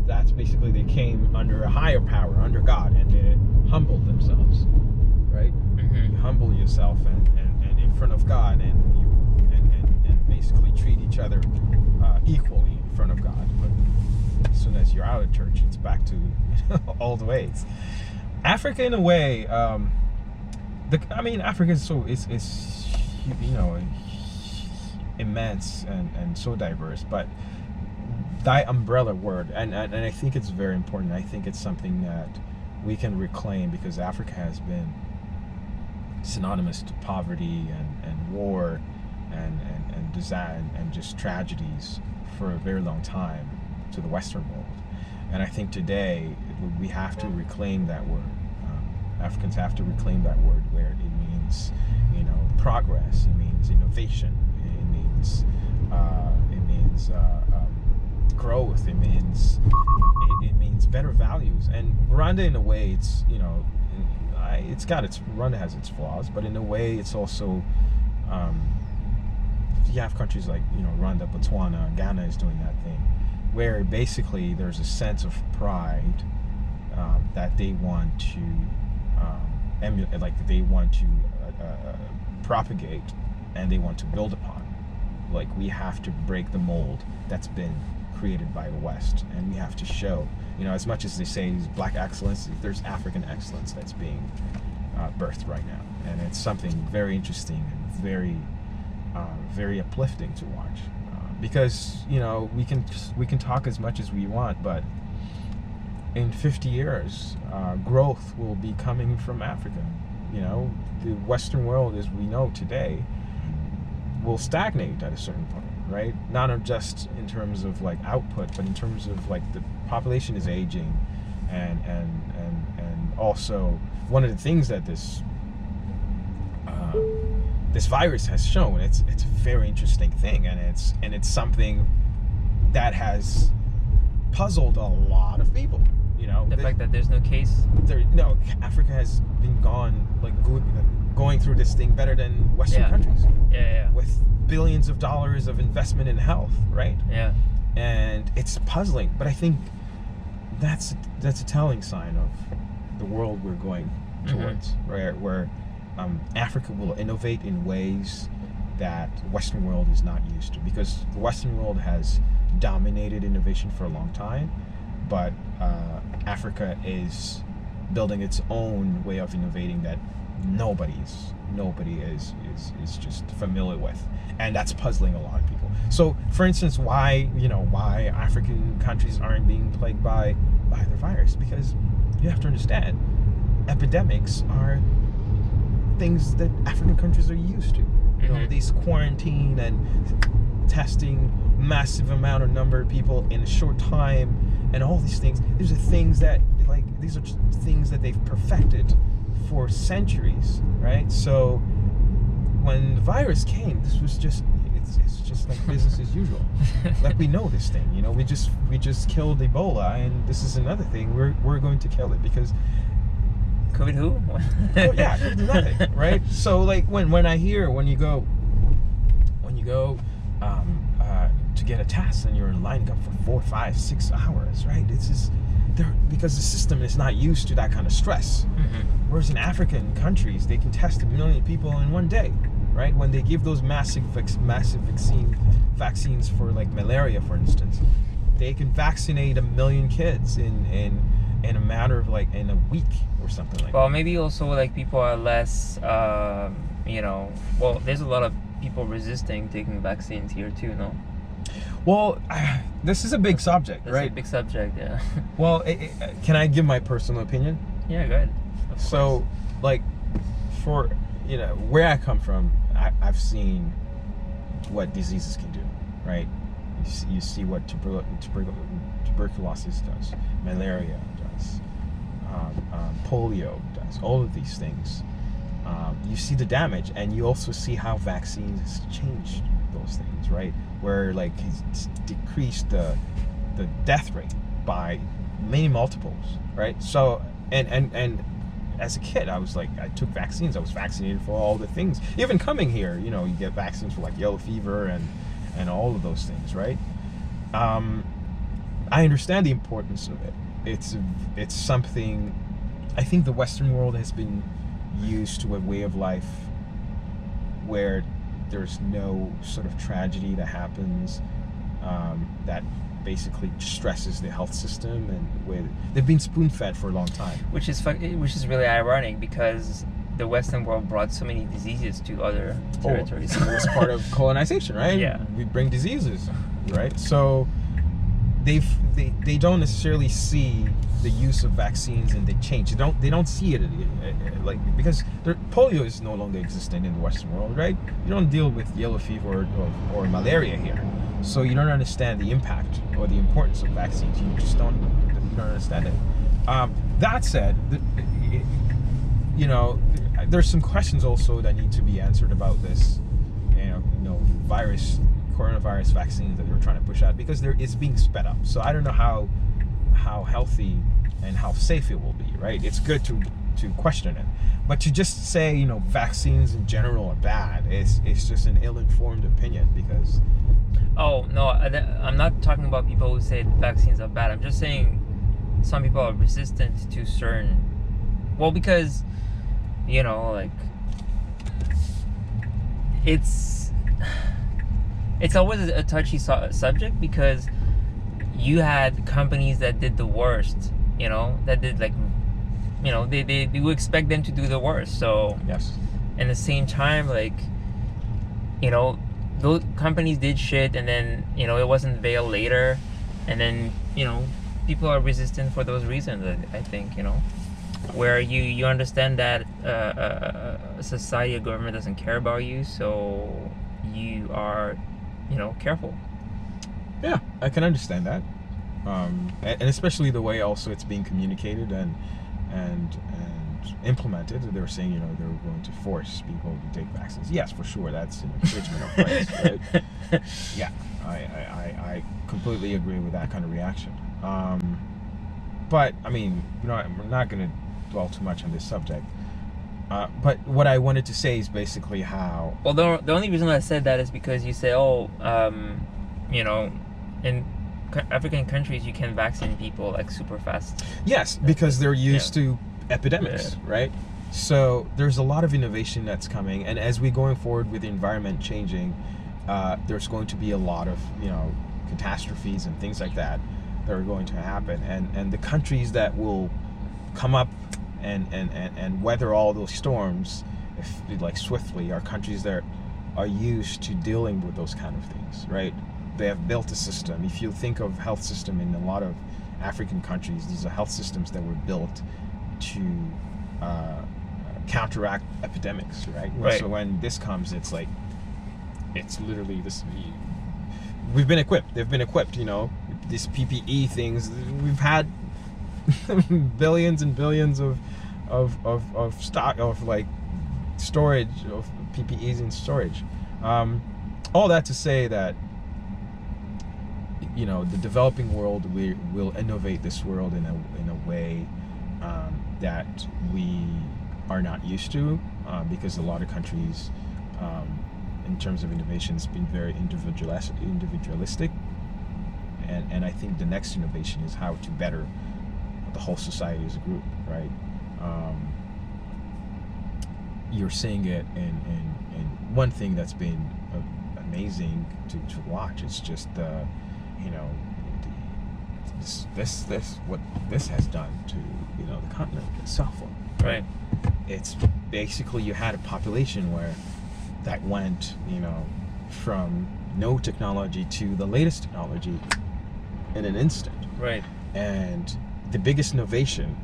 that's basically they came under a higher power, under God, and they humbled themselves. Right? You humble yourself and in front of God, and you and basically treat each other equally in front of God. But as soon as you're out of church, it's back to old ways. Africa, in a way, Africa is immense and so diverse, but that umbrella word, and I think it's very important. I think it's something that we can reclaim, because Africa has been synonymous to poverty and war and disaster and just tragedies for a very long time to the Western world. And I think today we have to reclaim that word. Africans have to reclaim that word, where it means, progress. It means innovation. It means growth. It means better values. And Rwanda, in a way, Rwanda has its flaws, but in a way, it's also you have countries like Rwanda, Botswana, Ghana is doing that thing, where basically there's a sense of pride that they want to emulate, like they want to propagate, and they want to build upon. Like, we have to break the mold that's been created by the West, and we have to show, as much as they say black excellence, there's African excellence that's being birthed right now, and it's something very interesting and very uplifting to watch, because we can talk as much as we want, but in 50 years, growth will be coming from Africa. The Western world, as we know today, will stagnate at a certain point, right? Not just in terms of like output, but in terms of like the population is aging, and also one of the things that this virus has shown, it's a very interesting thing, and it's something that has puzzled a lot of people. The fact that there's no case. Africa has been going through this thing better than Western countries. Yeah. With billions of dollars of investment in health, right? Yeah. And it's puzzling, but I think that's a telling sign of the world we're going towards, where Africa will innovate in ways that the Western world is not used to, because the Western world has dominated innovation for a long time, but Africa is building its own way of innovating that nobody is just familiar with, and that's puzzling a lot of people. So, for instance, why African countries aren't being plagued by the virus? Because you have to understand, epidemics are things that African countries are used to. These quarantine and testing massive number of people in a short time, and all these things. These are things that they've perfected for centuries, right? So when the virus came, this was just it's just like business as usual. Like, we know this thing, we just killed Ebola, and this is another thing. We're going to kill it because COVID who? Nothing, right? So like when you go to get a test and you're lining up for 4, 5, 6 hours, right? It's just because the system is not used to that kind of stress. Whereas in African countries, they can test 1 million people in one day, right? When they give those massive vaccines for like malaria, for instance, they can vaccinate 1 million kids in a matter of like in a week or something like that. Well, maybe also like people are less, well, there's a lot of people resisting taking vaccines here too, no? Well, this is a big subject, right? It's a big subject, yeah. Well, can I give my personal opinion? Yeah, go ahead. So, like, for, where I come from, I've seen what diseases can do, right? You see what tuberculosis does, malaria does, polio does, all of these things. You see the damage, and you also see how vaccines changed those things, right? Where like it's decreased the death rate by many multiples, right? So and as a kid, I took vaccines. I was vaccinated for all the things. Even coming here, you get vaccines for like yellow fever and all of those things, right? I understand the importance of it. It's something. I think the Western world has been used to a way of life where there's no sort of tragedy that happens that basically stresses the health system, and they've been spoon-fed for a long time. Which is really ironic because the Western world brought so many diseases to other territories. It was part of colonization, right? Yeah. We bring diseases, right? So they don't necessarily see the use of vaccines and the change. They don't see it like, because polio is no longer existent in the Western world, right? You don't deal with yellow fever or malaria here, so you don't understand the impact or the importance of vaccines. You don't understand it. That said, there's some questions also that need to be answered about this, coronavirus vaccines that they're trying to push out, because it's being sped up. So I don't know how healthy and how safe it will be, right? It's good to question it, but to just say vaccines in general are bad, it's just an ill-informed opinion. Because oh no, I'm not talking about people who say vaccines are bad. I'm just saying some people are resistant to certain, because like it's always a touchy subject, because you had companies that did the worst, that did they would expect them to do the worst. So yes, in the same time, those companies did shit, and then it wasn't veiled later, and then people are resistant for those reasons. I think where you understand that society or government doesn't care about you, so you are careful. Yeah, I can understand that, and especially the way also it's being communicated and implemented. They were saying they were going to force people to take vaccines. Yes, for sure, that's an infringement of rights, right? Yeah, I completely agree with that kind of reaction. But I mean, we're not going to dwell too much on this subject. But what I wanted to say is basically how... Well, the only reason I said that is because you say, in African countries you can vaccinate people like super fast. Yes, because they're used to epidemics, right? So there's a lot of innovation that's coming, and as we're going forward with the environment changing, there's going to be a lot of catastrophes and things like that are going to happen, and the countries that will come up and weather all those storms swiftly are countries that are used to dealing with those kind of things, right? They have built a system. If you think of health system in a lot of African countries, these are health systems that were built to counteract epidemics, right? So when this comes, it's literally this. We've been equipped. They've been equipped. These PPE things. We've had billions and billions of stock of storage of PPEs in storage. All that to say that the developing world will innovate this world in a way that we are not used to, because a lot of countries in terms of innovation has been very individualistic, and I think the next innovation is how to better the whole society as a group, right? You're seeing it in one thing that's been amazing to watch. It's just what this has done to the continent itself, right? It's basically you had a population that went from no technology to the latest technology in an instant, right? And the biggest innovation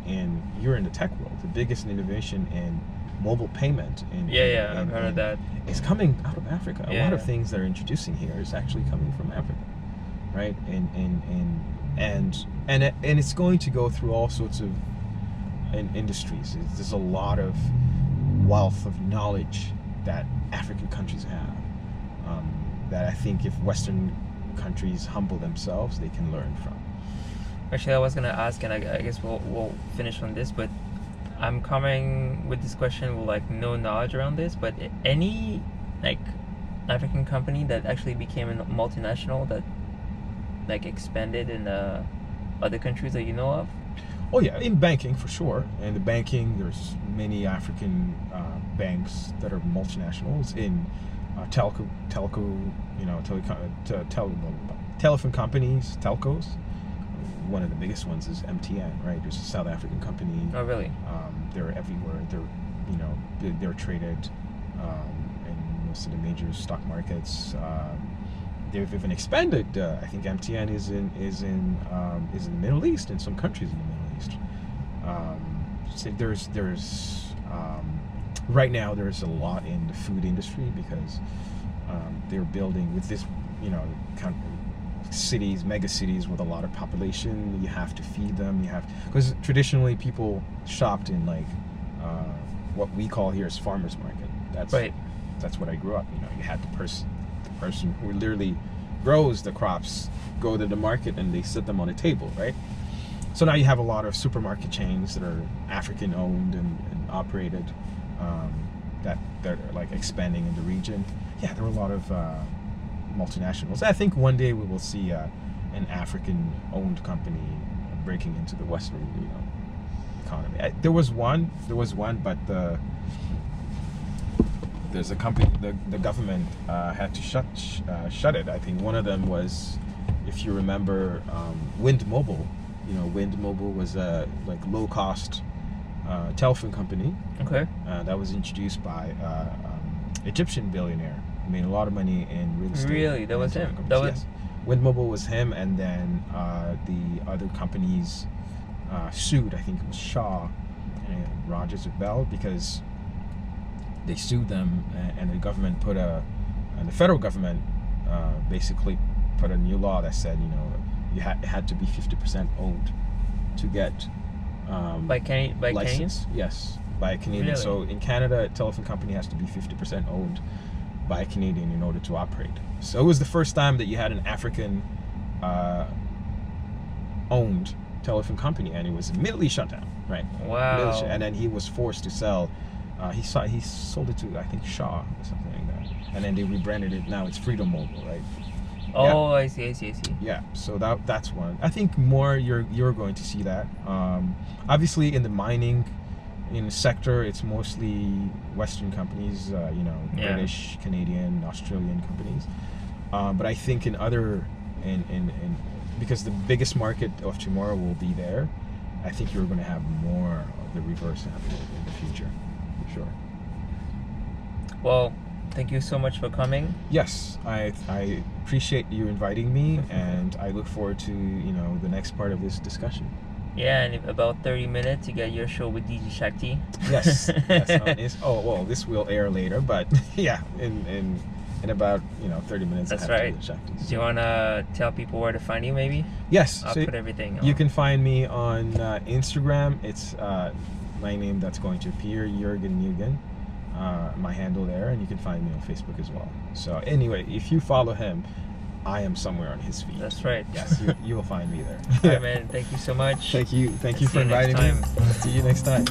you're in the tech world, the biggest innovation in mobile payment I've heard of that. It's coming out of Africa. A lot of things that are introducing here is actually coming from Africa, right? And it's going to go through all sorts of industries. There's a lot of wealth of knowledge that African countries have, that I think if Western countries humble themselves, they can learn from. Actually, I was gonna ask, and I guess we'll finish on this, but I'm coming with this question with no knowledge around this. But any African company that actually became a multinational that expanded in other countries that you know of? Oh yeah, in banking for sure. And the banking, there's many African banks that are multinationals. In telephone companies, telcos. One of the biggest ones is MTN, right? There's a South African company. Oh, really? They're everywhere. They're traded in most of the major stock markets. They've even expanded. I think MTN is in the Middle East, in some countries in the Middle East. So there's right now there's a lot in the food industry because they're building with this, kind of cities, mega cities with a lot of population. You have to feed them. Because traditionally people shopped in like what we call here is farmers market. That's right. That's what I grew up. You had the person who literally grows the crops go to the market and they sit them on a table, right? So now you have a lot of supermarket chains that are African owned and operated, that are like expanding in the region. Yeah, there are a lot of multinationals. I think one day we will see an African owned company breaking into the Western economy. There was one, but there's a company, the government had to shut it. I think one of them was, if you remember, Wind Mobile. Wind Mobile was a like low cost telephone company. Okay. That was introduced by Egyptian billionaire. He made a lot of money in real estate. Really, that was him. Yes. Wind Mobile was him, and then the other companies sued. I think it was Shaw and Rogers of Bell, because they sued them, and the government and the federal government basically put a new law that said, it had to be 50% owned to get by license. Canadians? Yes, by a Canadian. Really? So in Canada, a telephone company has to be 50% owned by a Canadian in order to operate. So it was the first time that you had an African owned telephone company, and it was immediately shut down. Right. Wow. And then he was forced to sell. He sold it to, I think, Shaw or something like that, and then they rebranded it. Now it's Freedom Mobile, right? Oh, Yeah. I see. Yeah, so that's one. I think more you're going to see that. Obviously, in the mining sector, it's mostly Western companies, British, Canadian, Australian companies. But I think in other, because the biggest market of tomorrow will be there, I think you're going to have more of the reverse happening in the future, for sure. Well, thank you so much for coming. Yes, I appreciate you inviting me, and I look forward to the next part of this discussion. Yeah, and in about 30 minutes you get your show with DJ Shakti. Yes. This will air later, but yeah, in about 30 minutes. That's I have right. To do Shakti, so. Do you want to tell people where to find you, maybe? Yes. I'll so put everything on. You can find me on Instagram. It's my name that's going to appear, Juergen Mugen. My handle there, and you can find me on Facebook as well. So anyway, if you follow him, I am somewhere on his feed. That's right. Yes, you will find me there. All right, man. Thank you so much. Thank you See for you next inviting me. time. See you next time.